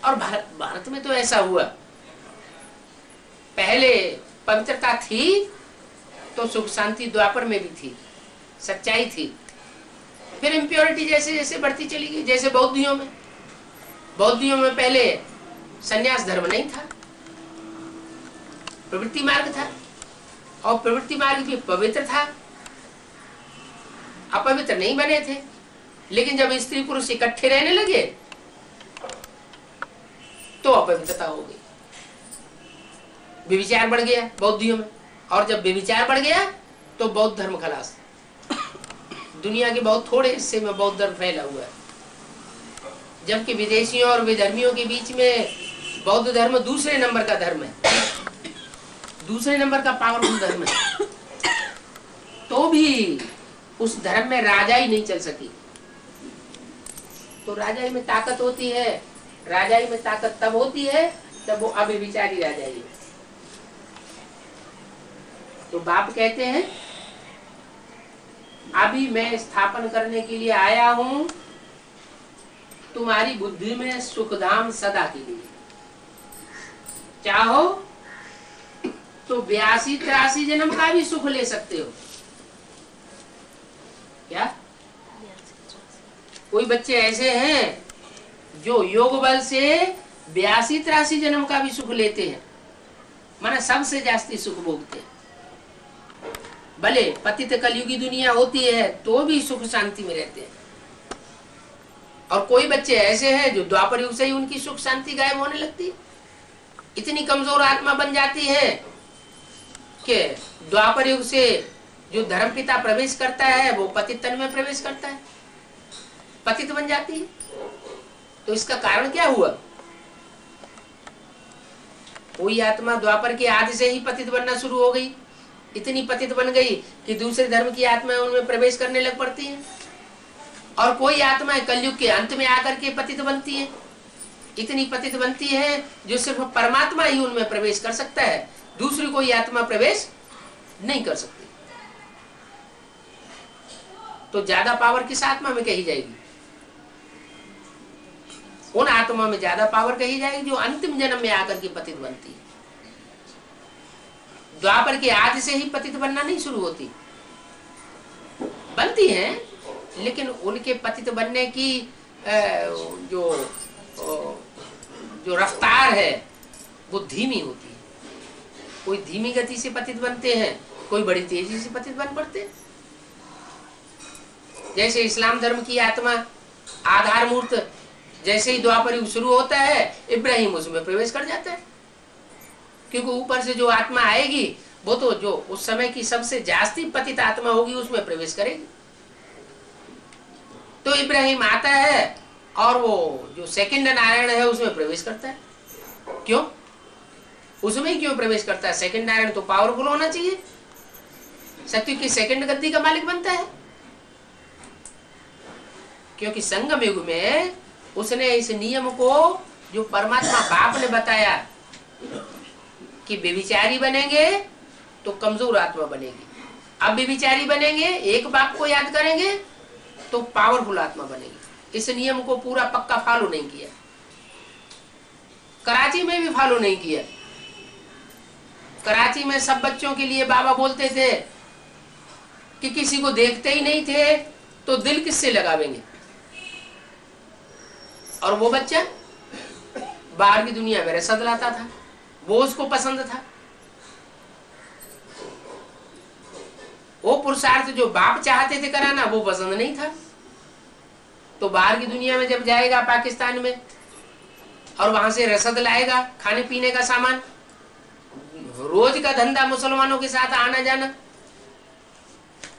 और भारत में तो ऐसा हुआ। पहले पवित्रता थी तो सुख शांति द्वापर में भी थी, सच्चाई थी। फिर इम्प्योरिटी जैसे जैसे बढ़ती चली गई। जैसे बौद्धियों में पहले संन्यास धर्म नहीं था, प्रवृत्ति मार्ग था, और प्रवृत्ति मार्ग भी पवित्र था, अपवित्र नहीं बने थे। लेकिन जब स्त्री पुरुष इकट्ठे रहने लगे तो अपवित्रता हो गई, व्यभिचार बढ़ गया बौद्धियों में। और जब व्यभिचार बढ़ गया तो बौद्ध धर्म खलास। दुनिया के बहुत थोड़े हिस्से में बौद्ध धर्म फैला हुआ है, जबकि विदेशियों और विधर्मियों के बीच में बौद्ध धर्म दूसरे नंबर का धर्म है, दूसरे नंबर का पावरफुल धर्म है। तो भी उस धर्म में राजा ही नहीं चल सकी। तो राजाई में ताकत होती है। राजाई में ताकत तब होती है जब वो अव्यभिचारी राजाई है। तो बाप कहते हैं अभी मैं स्थापन करने के लिए आया हूं तुम्हारी बुद्धि में सुखधाम सदा के लिए। चाहो तो 82-83 जन्म का भी सुख ले सकते हो। क्या कोई बच्चे ऐसे हैं जो योग बल से 82-83 जन्म का भी सुख लेते हैं, माना सबसे जास्ती सुख भोगते हैं। भले पतित कलयुगी दुनिया होती है तो भी सुख शांति में रहते हैं। और कोई बच्चे ऐसे हैं जो द्वापर युग से ही उनकी सुख शांति गायब होने लगती है। इतनी कमजोर आत्मा बन जाती है कि द्वापर युग से जो धर्म पिता प्रवेश करता है वो पतित तन में प्रवेश करता है, पतित बन जाती है। तो इसका कारण क्या हुआ? कोई आत्मा द्वापर के आदि से ही पतित बनना शुरू हो गई, इतनी पतित बन गई कि दूसरे धर्म की आत्माएं उनमें प्रवेश करने लग पड़ती हैं। और कोई आत्माएं कलयुग के अंत में आकर के पतित बनती है, इतनी पतित बनती है जो सिर्फ परमात्मा ही उनमें प्रवेश कर सकता है, दूसरी कोई आत्मा प्रवेश नहीं कर सकती। तो ज्यादा पावर किस आत्मा में कही जाएगी? उन आत्मा में ज्यादा पावर कही जाएगी जो अंतिम जन्म में आकर के पतित बनती है। द्वापर के आदि से ही पतित बनना नहीं शुरू होती, बनती हैं, लेकिन उनके पतित बनने की जो रफ्तार है वो धीमी होती है। कोई धीमी गति से पतित बनते हैं, कोई बड़ी तेजी से पतित बन पड़ते हैं। जैसे इस्लाम धर्म की आत्मा आधार मूर्त जैसे ही द्वापर युग शुरू होता है इब्राहिम उसमें प्रवेश कर जाता है, क्योंकि ऊपर से जो आत्मा आएगी वो तो जो उस समय की सबसे जास्ती पतित आत्मा होगी उसमें प्रवेश करेगी। तो इब्राहिम आता है और वो जो सेकंड नारायण है उसमें प्रवेश करता है। क्यों? उसमें ही क्यों प्रवेश करता है? सेकंड नारायण तो पावरफुल होना चाहिए, सत्य की सेकंड गद्दी का मालिक बनता है। क्योंकि संगम युग में उसने इस नियम को जो परमात्मा बाप ने बताया कि व्यभिचारी बनेंगे तो कमजोर आत्मा बनेगी, अब व्यभिचारी बनेंगे एक बाप को याद करेंगे तो पावरफुल आत्मा बनेगी। इस नियम को पूरा पक्का फॉलो नहीं किया, कराची में भी फॉलो नहीं किया। कराची में सब बच्चों के लिए बाबा बोलते थे कि किसी को देखते ही नहीं थे तो दिल किससे लगावेंगे। और वो बच्चा बाहर की दुनिया में रसद लाता था, वो उसको पसंद था। वो पुरुषार्थ जो बाप चाहते थे कराना वो पसंद नहीं था। तो बाहर की दुनिया में जब जाएगा पाकिस्तान में और वहां से रसद लाएगा, खाने पीने का सामान, रोज का धंधा मुसलमानों के साथ आना जाना,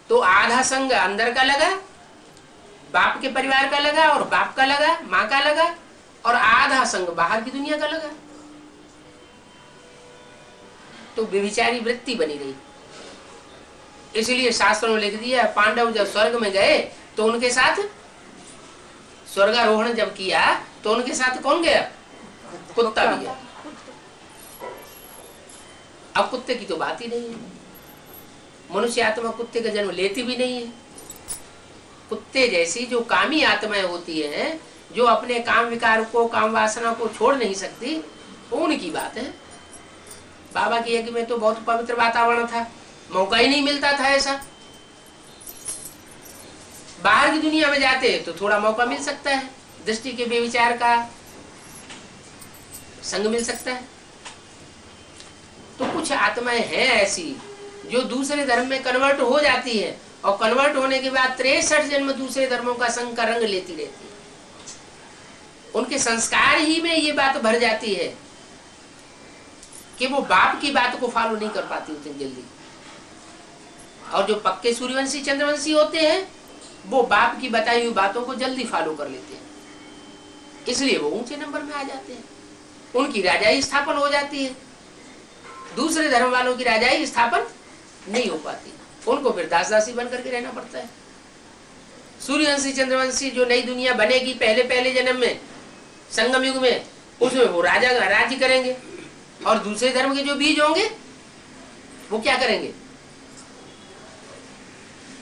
तो आधा संग अंदर का लगा, बाप के परिवार का लगा और बाप का लगा, माँ का लगा, और आधा संग बाहर की दुनिया का लगा। तो व्यभिचारी वृत्ति बनी रही। इसलिए शास्त्रों में लिख दिया पांडव जब स्वर्ग में गए तो उनके साथ स्वर्गारोहण जब किया तो उनके साथ कौन गया? कुत्ता भी गया। अब कुत्ते की तो बात ही नहीं है, मनुष्य आत्मा कुत्ते का जन्म लेती भी नहीं है। कुत्ते जैसी जो कामी आत्माएं होती हैं, जो अपने काम विकार को, काम वासना को छोड़ नहीं सकती, उनकी बात है। बाबा के यज्ञ में तो बहुत पवित्र वातावरण था, मौका ही नहीं मिलता था ऐसा। बाहर की दुनिया में जाते तो थोड़ा मौका मिल सकता है, दृष्टि के व्यभिचार का संग मिल सकता है। तो कुछ आत्माएं हैं ऐसी जो दूसरे धर्म में कन्वर्ट हो जाती है और कन्वर्ट होने के बाद 63 जन्म दूसरे धर्मों का संग का रंग लेती रहती है। उनके संस्कार ही में ये बात भर जाती है कि वो बाप की बात को फॉलो नहीं कर पाती उतनी जल्दी। और जो पक्के सूर्यवंशी चंद्रवंशी होते हैं वो बाप की बताई हुई बातों को जल्दी फॉलो कर लेते हैं, इसलिए वो ऊंचे नंबर में आ जाते हैं। उनकी राजाई स्थापन हो जाती है, दूसरे धर्म वालों की राजाई स्थापन नहीं हो पाती, उनको फिर दास दासी बन करके रहना पड़ता है। सूर्यवंशी चंद्रवंशी जो नई दुनिया बनेगी पहले पहले जन्म में, संगम युग में, उसमें वो राजा राज्य करेंगे। और दूसरे धर्म के जो बीज होंगे वो क्या करेंगे?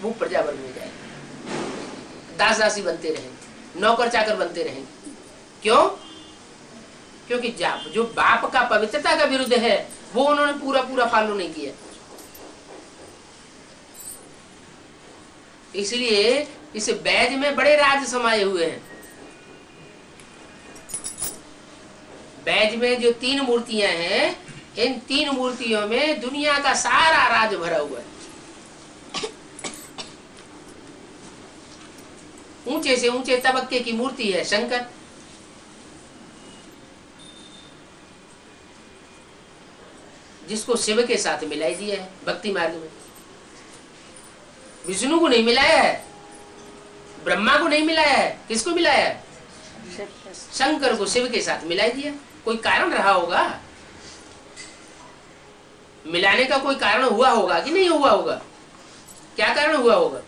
वो प्रजा वर्ग में जाएंगे, दास दासी बनते रहेंगे, नौकर चाकर बनते रहेंगे। क्यों? क्योंकि जो बाप का पवित्रता का विरुद्ध है वो उन्होंने पूरा पूरा फॉलो नहीं किया। इसलिए इस बैज में बड़े राज समाये हुए हैं। बैज में जो 3 मूर्तियां हैं, इन 3 मूर्तियों में दुनिया का सारा राज भरा हुआ है। ऊंचे से ऊंचे तबक्के की मूर्ति है शंकर, जिसको शिव के साथ मिलाई दिया है भक्ति मार्ग में। विष्णु को नहीं मिलाया है, ब्रह्मा को नहीं मिलाया है, किसको मिलाया है? शंकर को शिव के साथ मिलाई दिया। कोई कारण रहा होगा, मिलाने का कोई कारण हुआ होगा कि नहीं हुआ होगा? क्या कारण हुआ होगा?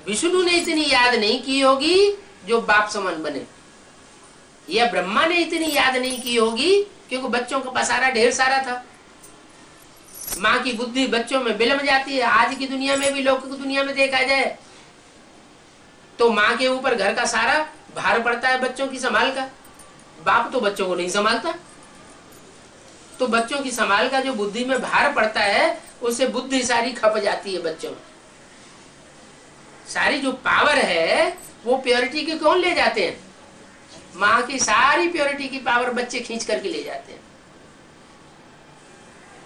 विष्णु ने इतनी याद नहीं की होगी जो बाप समान बने, या ब्रह्मा ने इतनी याद नहीं की होगी क्योंकि बच्चों का पसारा ढेर सारा था। माँ की बुद्धि बच्चों में बिलम जाती है। आज की दुनिया में भी, लौकिक दुनिया में देखा जाए तो माँ के ऊपर घर का सारा भार पड़ता है बच्चों की संभाल का। बाप तो बच्चों को नहीं संभालता, तो बच्चों की संभाल का जो बुद्धि में भार पड़ता है उससे बुद्धि सारी खप जाती है बच्चों में। सारी जो पावर है वो प्योरिटी के कौन ले जाते हैं? माँ की सारी प्योरिटी की पावर बच्चे खींच करके ले जाते हैं।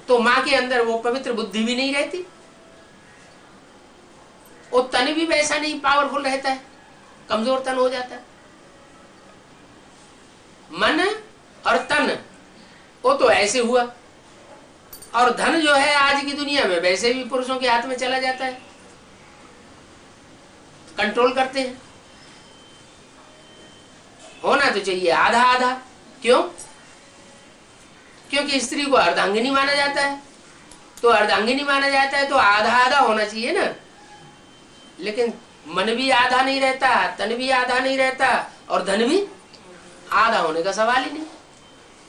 तो माँ के अंदर वो पवित्र बुद्धि भी नहीं रहती, वो तन भी वैसा नहीं पावरफुल रहता है, कमजोर तन हो जाता है। मन और तन वो तो ऐसे हुआ, और धन जो है आज की दुनिया में वैसे भी पुरुषों के हाथ में चला जाता है, कंट्रोल करते हैं। होना तो चाहिए आधा आधा। क्यों? क्योंकि स्त्री को अर्धांगिनी माना जाता है, तो अर्धांगिनी माना जाता है तो आधा आधा होना चाहिए ना। लेकिन मन भी आधा नहीं रहता, तन भी आधा नहीं रहता, और धन भी आधा होने का सवाल ही नहीं।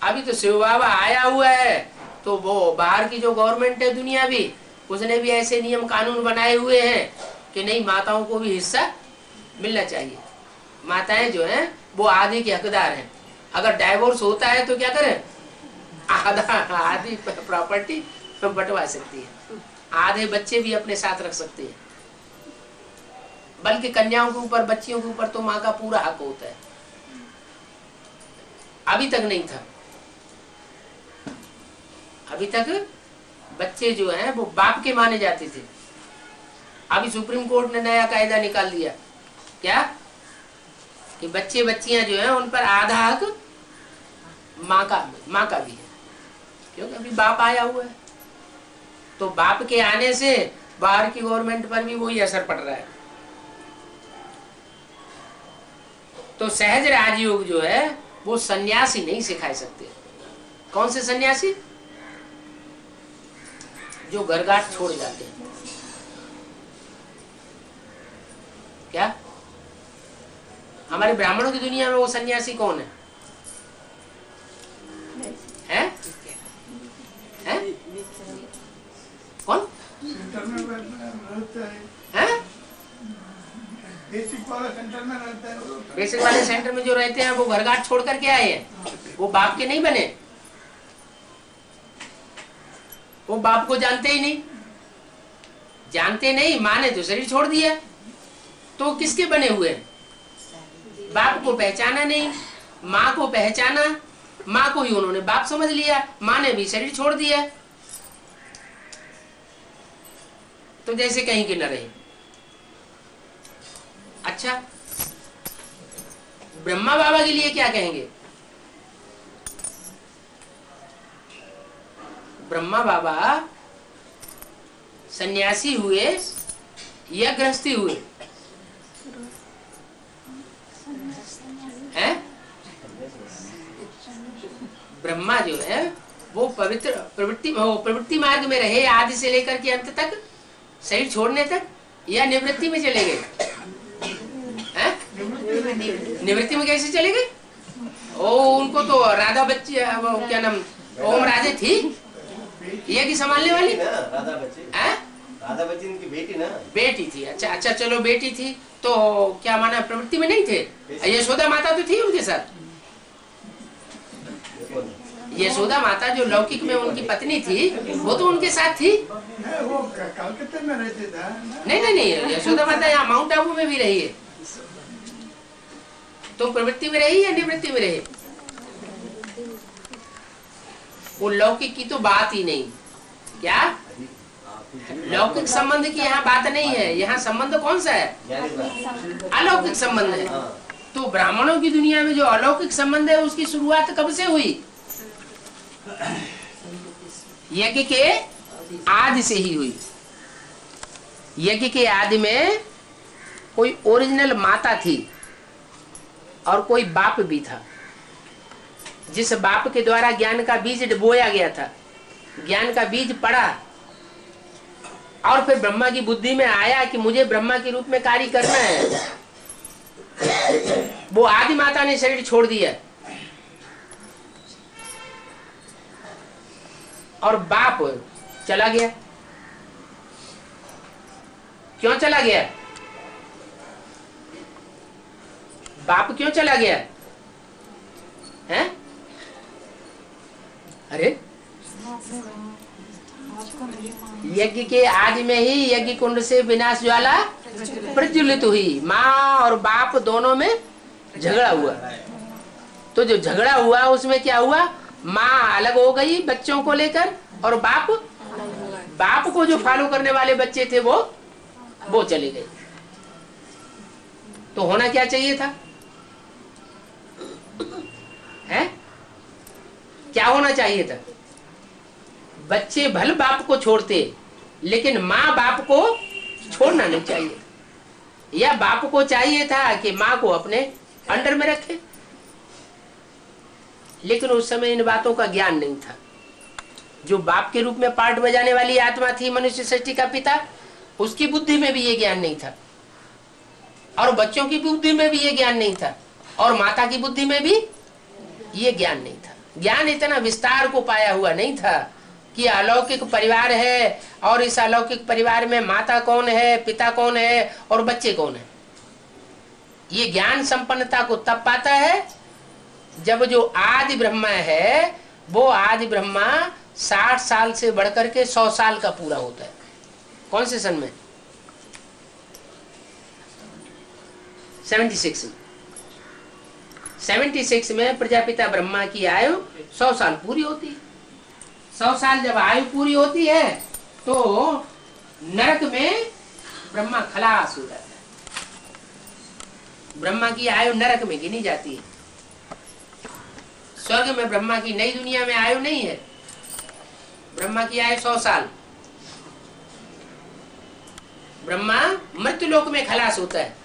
अभी तो शिव बाबा आया हुआ है, तो वो बाहर की जो गवर्नमेंट है दुनिया भी, उसने भी ऐसे नियम कानून बनाए हुए हैं कि नहीं, माताओं को भी हिस्सा मिलना चाहिए। माताएं जो हैं वो आधे के हकदार हैं। अगर डाइवोर्स होता है तो क्या करें? आधी प्रॉपर्टी बंटवा सकती है, आधे बच्चे भी अपने साथ रख सकते हैं। बल्कि कन्याओं के ऊपर, बच्चियों के ऊपर तो माँ का पूरा हक होता है। अभी तक नहीं था, अभी तक बच्चे जो हैं वो बाप के माने जाते थे। अभी सुप्रीम कोर्ट ने नया कायदा निकाल दिया, क्या कि बच्चे बच्चियां जो हैं उन पर आधा हक माँ का भी है। क्योंकि अभी बाप आया हुआ है, तो बाप के आने से बाहर की गवर्नमेंट पर भी वही असर पड़ रहा है। तो सहज राजयोग जो है वो सन्यासी नहीं सिखा सकते। कौन से सन्यासी? जो घरघाट छोड़ जाते हैं। क्या हमारे ब्राह्मणों की दुनिया में वो सन्यासी कौन है? हैं? कौन? हैं? बेसिक वाले सेंटर में जो रहते हैं वो घरघाट छोड़ करके आए हैं, वो बाप के नहीं बने, वो बाप को जानते ही नहीं। जानते नहीं, माँ ने तो शरीर छोड़ दिया, तो किसके बने हुए हैं? बाप को पहचाना नहीं, माँ को पहचाना, माँ को ही उन्होंने बाप समझ लिया, माँ ने भी शरीर छोड़ दिया, तो जैसे कहीं के न रहे। अच्छा, ब्रह्मा बाबा के लिए क्या कहेंगे? ब्रह्मा बाबा सन्यासी हुए या गृहस्थी हुए? हैं? ब्रह्मा जो है वो प्रवृत्ति मार्ग में रहे आदि से लेकर के अंत तक, शरीर छोड़ने तक या निवृत्ति में चले गए? निवृत्ति में कैसे चले गए? ओ उनको तो राधा बच्ची, क्या नाम, ओम राजे थी ये की संभालने वाली राधा बच्ची। राधा बच्ची इनकी बेटी ना, बेटी थी। अच्छा अच्छा, चलो बेटी थी तो क्या माना प्रवृत्ति में नहीं थे? यशोदा माता तो थी उनके साथ। यशोदा माता जो लौकिक में उनकी पत्नी थी वो तो उनके साथ थी। वो कलकत्ते में रहते था। नहीं नहीं नहीं, यशोदा माता यहाँ माउंट आबू में भी रही है। तो प्रवृत्ति में रही या निवृत्ति में रही? वो लौकिक की तो बात ही नहीं। क्या लौकिक संबंध की यहाँ बात नहीं है। यहाँ संबंध कौन सा है? अलौकिक संबंध है। तो ब्राह्मणों की दुनिया में जो अलौकिक संबंध है उसकी शुरुआत कब से हुई? यज्ञ के आदि से ही हुई। यज्ञ के आदि में कोई ओरिजिनल माता थी और कोई बाप भी था, जिस बाप के द्वारा ज्ञान का बीज बोया गया था। ज्ञान का बीज पड़ा और फिर ब्रह्मा की बुद्धि में आया कि मुझे ब्रह्मा के रूप में कार्य करना है। वो आदि माता ने शरीर छोड़ दिया और बाप चला गया। क्यों चला गया? बाप क्यों चला गया है? अरे यज्ञ के आदि में ही यज्ञ कुंड से विनाश ज्वाला प्रज्वलित हुई। माँ और बाप दोनों में झगड़ा हुआ। तो जो झगड़ा हुआ उसमें क्या हुआ? माँ अलग हो गई बच्चों को लेकर और बाप को जो फॉलो करने वाले बच्चे थे वो चले गए। तो होना क्या चाहिए था? है क्या होना चाहिए था? बच्चे भले बाप को छोड़ते लेकिन माँ बाप को छोड़ना नहीं चाहिए। या बाप को चाहिए था कि माँ को अपने अंडर में रखे, लेकिन उस समय इन बातों का ज्ञान नहीं था। जो बाप के रूप में पार्ट बजाने वाली आत्मा थी मनुष्य सृष्टि का पिता, उसकी बुद्धि में भी ये ज्ञान नहीं था और बच्चों की बुद्धि में भी ये ज्ञान नहीं था और माता की बुद्धि में भी ये ज्ञान नहीं था। ज्ञान इतना विस्तार को पाया हुआ नहीं था कि अलौकिक परिवार है और इस अलौकिक परिवार में माता कौन है, पिता कौन है और बच्चे कौन है। ये ज्ञान संपन्नता को तब पाता है जब जो आदि ब्रह्मा है वो आदि ब्रह्मा 60 साल से बढ़कर के 100 साल का पूरा होता है। कौन से सन में? 76 में प्रजापिता ब्रह्मा की आयु 100 साल पूरी होती है। 100 साल जब आयु पूरी होती है तो नरक में ब्रह्मा खलास हो जाता है। ब्रह्मा की आयु नरक में गिनी जाती है। स्वर्ग में ब्रह्मा की नई दुनिया में आयु नहीं है। ब्रह्मा की आयु 100 साल। ब्रह्मा मृत्युलोक में खलास होता है।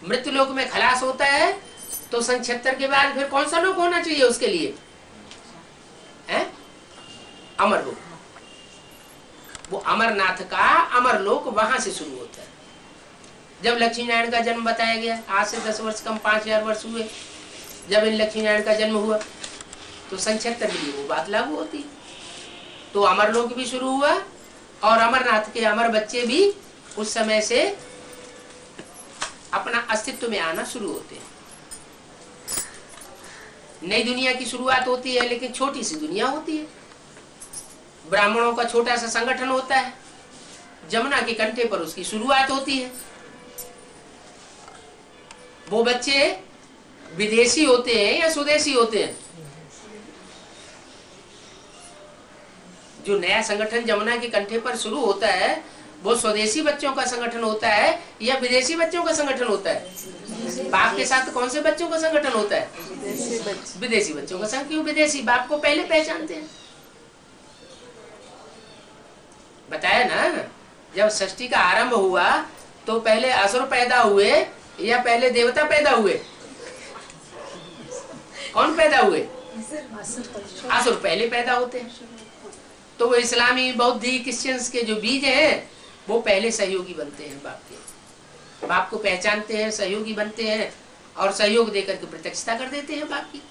मृत्युलोक में खलास होता है तो सन 76 के बाद फिर कौन सा लोक होना चाहिए उसके लिए? है अमर लोक। वो अमरनाथ का अमर लोक वहां से शुरू होता है। जब लक्ष्मी नारायण का जन्म बताया गया, आज से 10 वर्ष कम 5000 वर्ष हुए जब इन लक्ष्मी नारायण का जन्म हुआ, तो सन 76 के लिए वो बात लागू होती। तो अमरलोक भी शुरू हुआ और अमरनाथ के अमर बच्चे भी उस समय से अपना अस्तित्व में आना शुरू होते हैं। नई दुनिया की शुरुआत होती है लेकिन छोटी सी दुनिया होती है। ब्राह्मणों का छोटा सा संगठन होता है, जमुना के कंठे पर उसकी शुरुआत होती है। वो बच्चे विदेशी होते हैं या स्वदेशी होते हैं? जो नया संगठन जमुना के कंठे पर शुरू होता है वो स्वदेशी बच्चों का संगठन होता है या विदेशी बच्चों का संगठन होता है? बाप के साथ कौन से बच्चों का संगठन होता है? विदेशी बच्चों का संगठन। क्यों विदेशी? बाप को पहले पहचानते हैं। बताया ना, जब सृष्टि का आरंभ हुआ तो पहले असुर पैदा हुए या पहले देवता पैदा हुए? कौन पैदा हुए? असुर पहले पैदा होते हैं। तो वो इस्लामी, बौद्धी, क्रिश्चियंस के जो बीज हैं वो पहले सहयोगी बनते हैं बाप के। बाप को पहचानते हैं, सहयोगी बनते हैं और सहयोग देकर के प्रत्यक्षता कर देते हैं बाप की।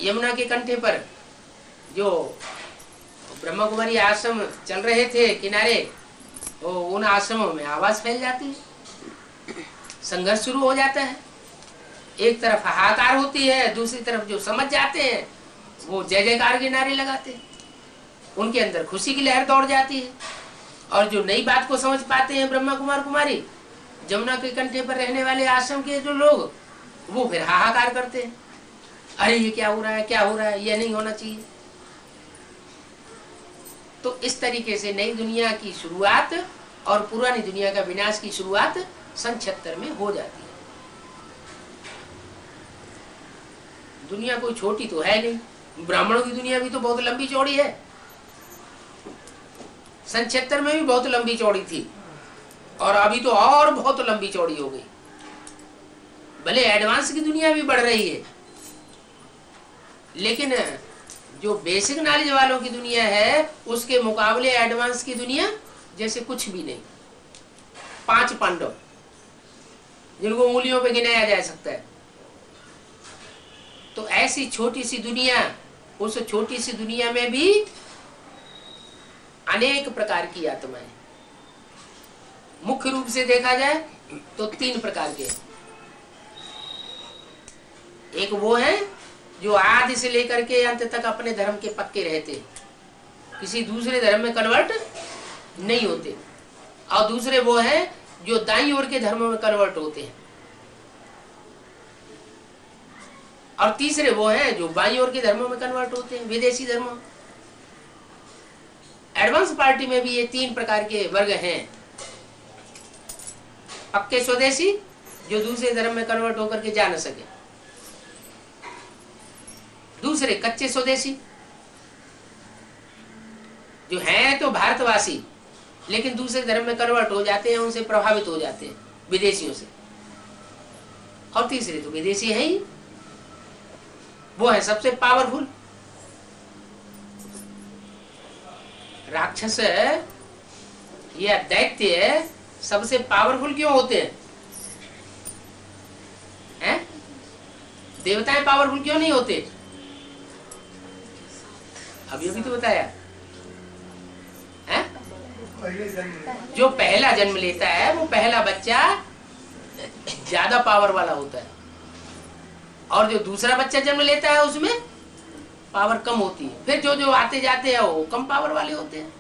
यमुना के कंठे पर जो ब्रह्मा कुमारी आश्रम चल रहे थे किनारे, वो उन आश्रमों में आवाज फैल जाती है, संघर्ष शुरू हो जाता है। एक तरफ हाहाकार होती है, दूसरी तरफ जो समझ जाते हैं वो जय जयकार के नारे लगाते हैं, उनके अंदर खुशी की लहर दौड़ जाती है। और जो नई बात को समझ पाते हैं ब्रह्मा कुमार कुमारी, जमुना के कंठे पर रहने वाले आश्रम के जो लोग, वो फिर हाहाकार करते हैं, अरे ये क्या हो रहा है, क्या हो रहा है, ये नहीं होना चाहिए। तो इस तरीके से नई दुनिया की शुरुआत और पुरानी दुनिया का विनाश की शुरुआत सन 76 में हो जाती है। दुनिया कोई छोटी तो है नहीं, ब्राह्मणों की दुनिया भी तो बहुत लंबी चौड़ी है। सन 76 में भी बहुत लंबी चौड़ी थी और अभी तो और बहुत लंबी चौड़ी हो गई। भले एडवांस की दुनिया भी बढ़ रही है, लेकिन जो बेसिक नॉलेज वालों की दुनिया है उसके मुकाबले एडवांस की दुनिया जैसे कुछ भी नहीं। 5 पांडव जिनको उंगलियों पे गिनाया जा सकता है, तो ऐसी छोटी सी दुनिया, उस छोटी सी दुनिया में भी अनेक प्रकार की आत्माएं। मुख्य रूप से देखा जाए तो 3 प्रकार के। एक वो है जो आदि से लेकर के अंत तक अपने धर्म के पक्के रहते, किसी दूसरे धर्म में कन्वर्ट नहीं होते। और दूसरे वो है जो दाईं ओर के धर्मों में कन्वर्ट होते हैं। और तीसरे वो हैं जो बाईं ओर के धर्मों में कन्वर्ट होते हैं, विदेशी धर्मों। एडवांस पार्टी में भी ये 3 प्रकार के वर्ग हैं। पक्के स्वदेशी जो दूसरे धर्म में कन्वर्ट होकर के जा न सके, दूसरे कच्चे स्वदेशी जो हैं तो भारतवासी लेकिन दूसरे धर्म में कन्वर्ट हो जाते हैं, उनसे प्रभावित हो जाते हैं विदेशियों से। और तीसरे तो विदेशी है ही, वो है सबसे पावरफुल। राक्षस या दैत्य सबसे पावरफुल क्यों होते हैं? देवताएं पावरफुल क्यों नहीं होते? अभी तो बताया है? जो पहला जन्म लेता है वो पहला बच्चा ज्यादा पावर वाला होता है, और जो दूसरा बच्चा जन्म लेता है उसमें पावर कम होती है। फिर जो जो आते जाते हैं वो कम पावर वाले होते हैं।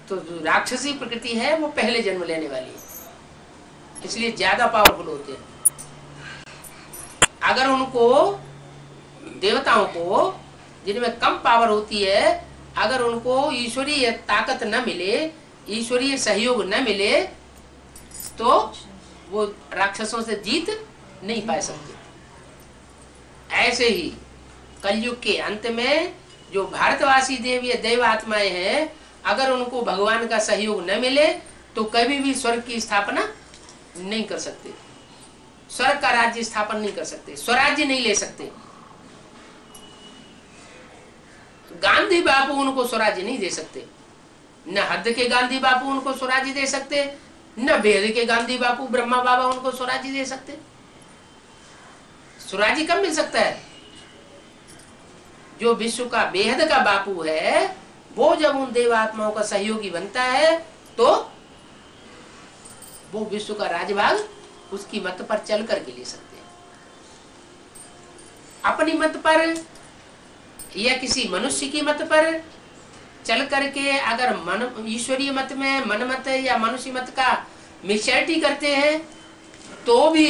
तो जो राक्षसी प्रकृति है वो पहले जन्म लेने वाली है, इसलिए ज्यादा पावरफुल होते हैं। अगर उनको, देवताओं को जिनमें कम पावर होती है, अगर उनको ईश्वरीय ताकत न मिले, ईश्वरीय सहयोग न मिले, तो वो राक्षसों से जीत नहीं पा सकते। ऐसे ही कलयुग के अंत में जो भारतवासी देव या देव आत्माएं हैं, अगर उनको भगवान का सहयोग न मिले तो कभी भी स्वर्ग की स्थापना नहीं कर सकते, स्वर्ग का राज्य स्थापन नहीं कर सकते, स्वराज्य नहीं ले सकते। गांधी बापू उनको स्वराज्य नहीं दे सकते, न हद के गांधी बापू उनको स्वराज्य दे सकते, न वेद के गांधी बापू ब्रह्मा बाबा उनको स्वराज्य दे सकते। स्वराज्य कब मिल सकता है? जो विश्व का बेहद का बापू है वो जब उन देवात्माओं का सहयोगी बनता है तो वो विश्व का राजभाग उसकी मत पर चल करके ले सकते हैं। अपनी मत पर या किसी मनुष्य की मत पर चल करके अगर मन ईश्वरीय मत में मन मत या मनुष्य मत का मिक्सचरिटी करते हैं तो भी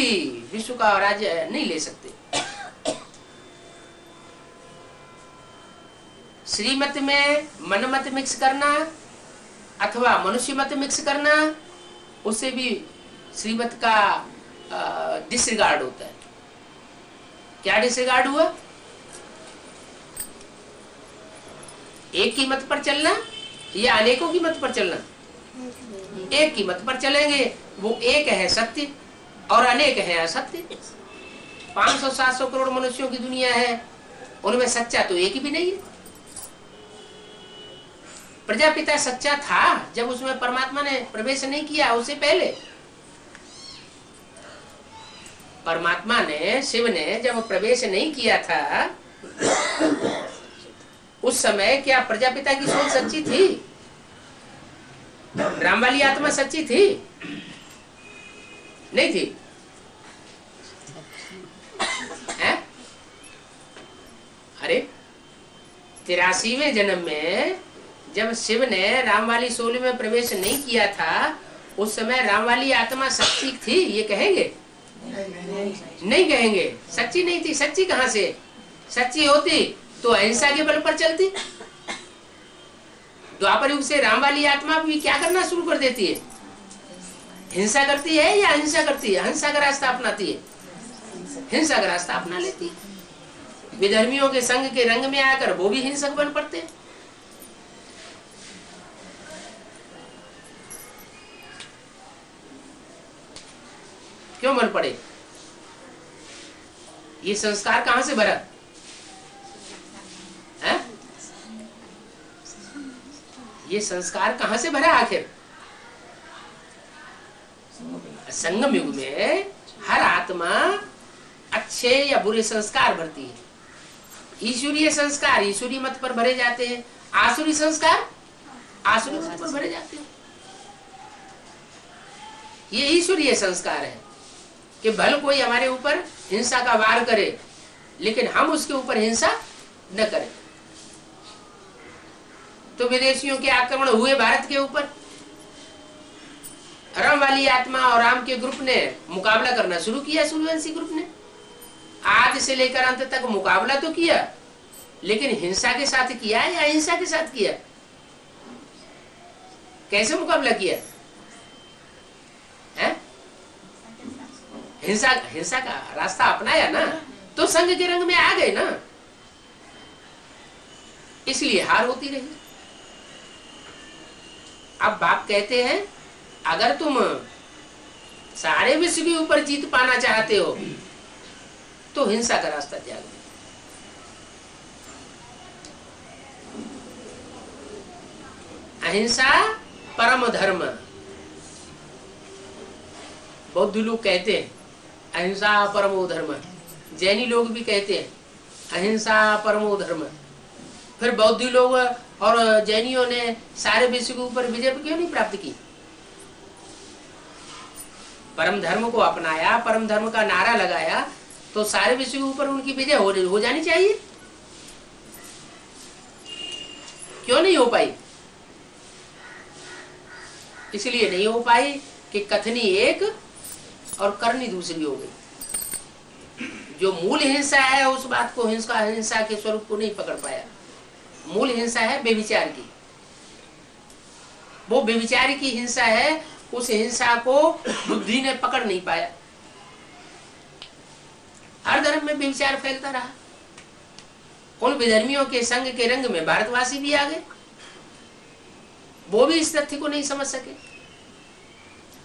विश्व का राज्य नहीं ले सकते। श्रीमत में मन मत मिक्स करना अथवा मनुष्य मत मिक्स करना, उससे भी श्रीमत का डिसरिगार्ड होता है। क्या डिसरिगार्ड हुआ? एक की मत पर चलना या अनेकों की मत पर चलना? एक की मत पर चलेंगे, वो एक है सत्य और अनेक है असत्य। 500-700 करोड़ मनुष्यों की दुनिया है, उनमें सच्चा तो एक भी नहीं है। प्रजापिता सच्चा था जब उसमें परमात्मा ने प्रवेश नहीं किया, उससे पहले परमात्मा ने, शिव ने जब प्रवेश नहीं किया था उस समय क्या प्रजापिता की सोच सच्ची थी? राम वाली आत्मा सच्ची थी? नहीं थी? है? अरे 83वें जन्म में जब शिव ने राम वाली सोल में प्रवेश नहीं किया था उस समय राम वाली आत्मा सच्ची थी ये कहेंगे? नहीं कहेंगे। सच्ची नहीं थी। सच्ची कहां से? सच्ची होती तो अहिंसा के बल पर चलती। द्वापर युग से राम वाली आत्मा भी क्या करना शुरू कर देती है? हिंसा करती है या अहिंसा करती है? हिंसा का रास्ता अपनाती है। हिंसा का रास्ता अपना लेती है। विधर्मियों के संग के रंग में आकर वो भी हिंसक बन पड़ते हैं। क्यों बन पड़े? ये संस्कार कहां से भरा है? ये संस्कार कहां से भरा आखिर? संगम युग में हर आत्मा अच्छे या बुरे संस्कार भरती है। ईश्वरीय संस्कार ईश्वरीय मत पर भरे जाते हैं, आसुरी संस्कार आसुरी मत पर भरे जाते हैं। ये ईश्वरीय संस्कार है कि भले कोई हमारे ऊपर हिंसा का वार करे लेकिन हम उसके ऊपर हिंसा न करें। तो विदेशियों के आक्रमण हुए भारत के ऊपर, राम वाली आत्मा और राम के ग्रुप ने मुकाबला करना शुरू किया। सूर्यवंशी ग्रुप ने आज से लेकर अंत तक मुकाबला तो किया लेकिन हिंसा के साथ किया या अहिंसा के साथ किया? कैसे मुकाबला किया है? हिंसा का रास्ता अपनाया ना, तो संघ के रंग में आ गए ना, इसलिए हार होती रही। अब बाप कहते हैं अगर तुम सारे विश्व के ऊपर जीत पाना चाहते हो तो हिंसा का रास्ता त्याग दो। अहिंसा परम धर्म। बौद्ध लोग कहते हैं अहिंसा परमो धर्म, जैनी लोग भी कहते हैं अहिंसा परमो धर्म। फिर बौद्ध लोग और जैनियों ने सारे विश्व के ऊपर विजय क्यों नहीं प्राप्त की? परम धर्म को अपनाया, परम धर्म का नारा लगाया तो सारे विश्व के ऊपर उनकी विजय हो जानी चाहिए। क्यों नहीं हो पाई? इसलिए नहीं हो पाई कि कथनी एक और करनी दूसरी हो गई। जो मूल हिंसा है उस बात को, हिंसा के स्वरूप को नहीं पकड़ पाया। मूल हिंसा है बेविचार की, वो बेविचार की हिंसा है, उस हिंसा को बुद्धि ने पकड़ नहीं पाया। हर धर्म में बेविचार फैलता रहा। उन विधर्मियों के संग के रंग में भारतवासी भी आ गए, वो भी इस तथ्य को नहीं समझ सके।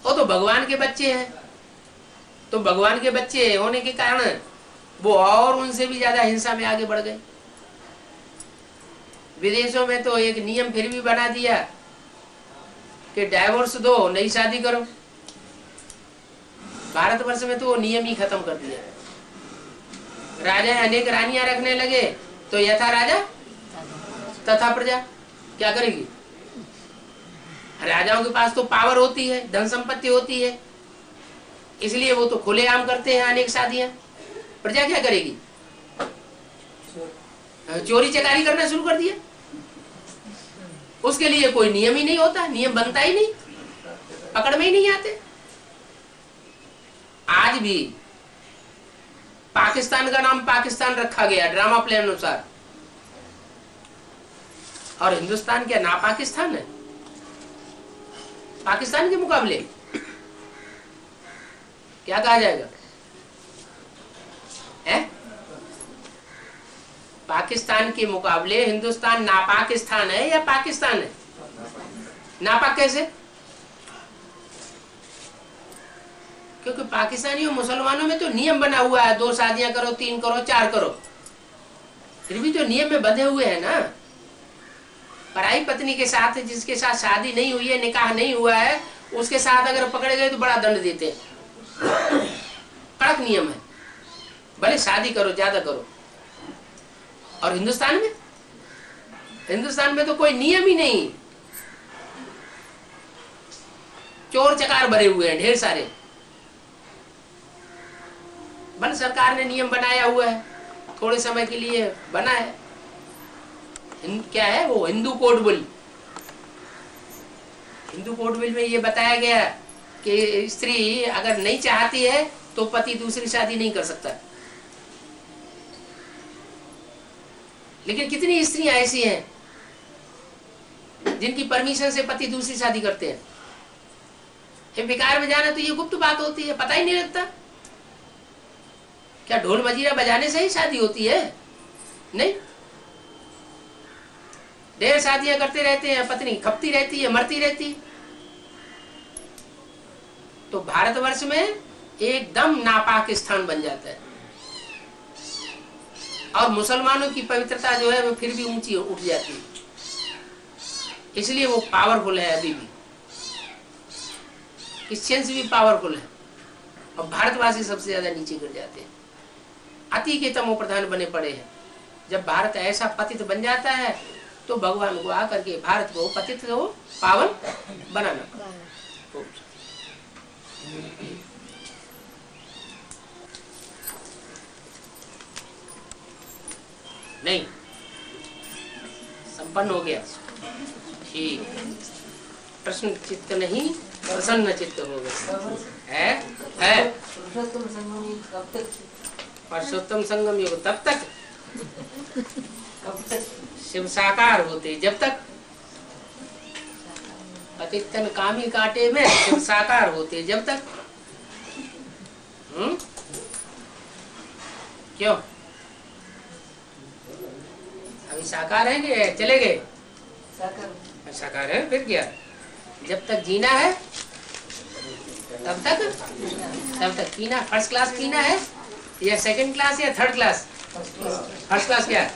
वो तो भगवान के बच्चे हैं, तो भगवान के बच्चे होने के कारण वो और उनसे भी ज्यादा हिंसा में आगे बढ़ गए। विदेशों में तो एक नियम फिर भी बना दिया कि डाइवोर्स दो, नई शादी करो। भारतवर्ष में तो वो नियम ही खत्म कर दिया। राजा अनेक रानियां रखने लगे तो यथा राजा तथा प्रजा क्या करेगी? राजाओं के पास तो पावर होती है, धन संपत्ति होती है, इसलिए वो तो खुलेआम करते हैं अनेक शादियां। प्रजा क्या करेगी? चोरी चकारी करना शुरू कर दिया। उसके लिए कोई नियम ही नहीं होता, नियम बनता ही नहीं, पकड़ में ही नहीं आते। आज भी पाकिस्तान का नाम पाकिस्तान रखा गया ड्रामा प्ले अनुसार, और हिंदुस्तान क्या ना पाकिस्तान है? पाकिस्तान के मुकाबले क्या कहा जाएगा? है? पाकिस्तान के मुकाबले हिंदुस्तान नापाकिस्तान है या पाकिस्तान है? नापाक कैसे? क्योंकि पाकिस्तानी और मुसलमानों में तो नियम बना हुआ है, 2 शादियां करो, 3 करो, 4 करो, फिर भी तो नियम में बंधे हुए हैं ना। पराई पत्नी के साथ जिसके साथ शादी नहीं हुई है, निकाह नहीं हुआ है, उसके साथ अगर पकड़े गए तो बड़ा दंड देते हैं। कड़क नियम है, भले शादी करो, ज्यादा करो। और हिंदुस्तान में तो कोई नियम ही नहीं, चोर चकार भरे हुए हैं ढेर सारे। बल सरकार ने नियम बनाया हुआ है, थोड़े समय के लिए बना है। क्या है वो, Hindu code bill. Hindu code bill में ये बताया गया कि स्त्री अगर नहीं चाहती है तो पति दूसरी शादी नहीं कर सकता। लेकिन कितनी स्त्रियां ऐसी हैं जिनकी परमिशन से पति दूसरी शादी करते हैं। ये विकार में जाना तो ये गुप्त बात होती है, पता ही नहीं लगता। क्या ढोल मजीरा बजाने से ही शादी होती है? नहीं, ढेर शादियां करते रहते हैं, पत्नी खपती रहती है, मरती रहती है। तो भारतवर्ष में एकदम नापाक स्थान बन जाता है। और मुसलमानों की पवित्रता जो है वो फिर भी ऊंची उठ जाती है, इसलिए वो पावरफुल है अभी भी, क्रिश्चियंस भी पावरफुल है, और भारतवासी सबसे ज्यादा नीचे गिर जाते हैं। अति के तमो प्रधान बने पड़े हैं। जब भारत ऐसा पतित बन जाता है तो भगवान को आकर के भारत को पतित को पावन बनाना। नहीं, संपन्न हो गया, ठीक। प्रश्न चित्त नहीं, प्रसन्न चित्त हो गया है। पुरुषोत्तम संगम योग तब तक शिव साकार होते, जब तक पतितन कामी कांटे में शिव साकार होते, जब तक। क्यों अभी साकार है कि चले गए? साकार है, फिर क्या? जब तक जीना है तब तक पीना। फर्स्ट क्लास पीना है या सेकंड क्लास या थर्ड क्लास? फर्स्ट क्लास क्या है?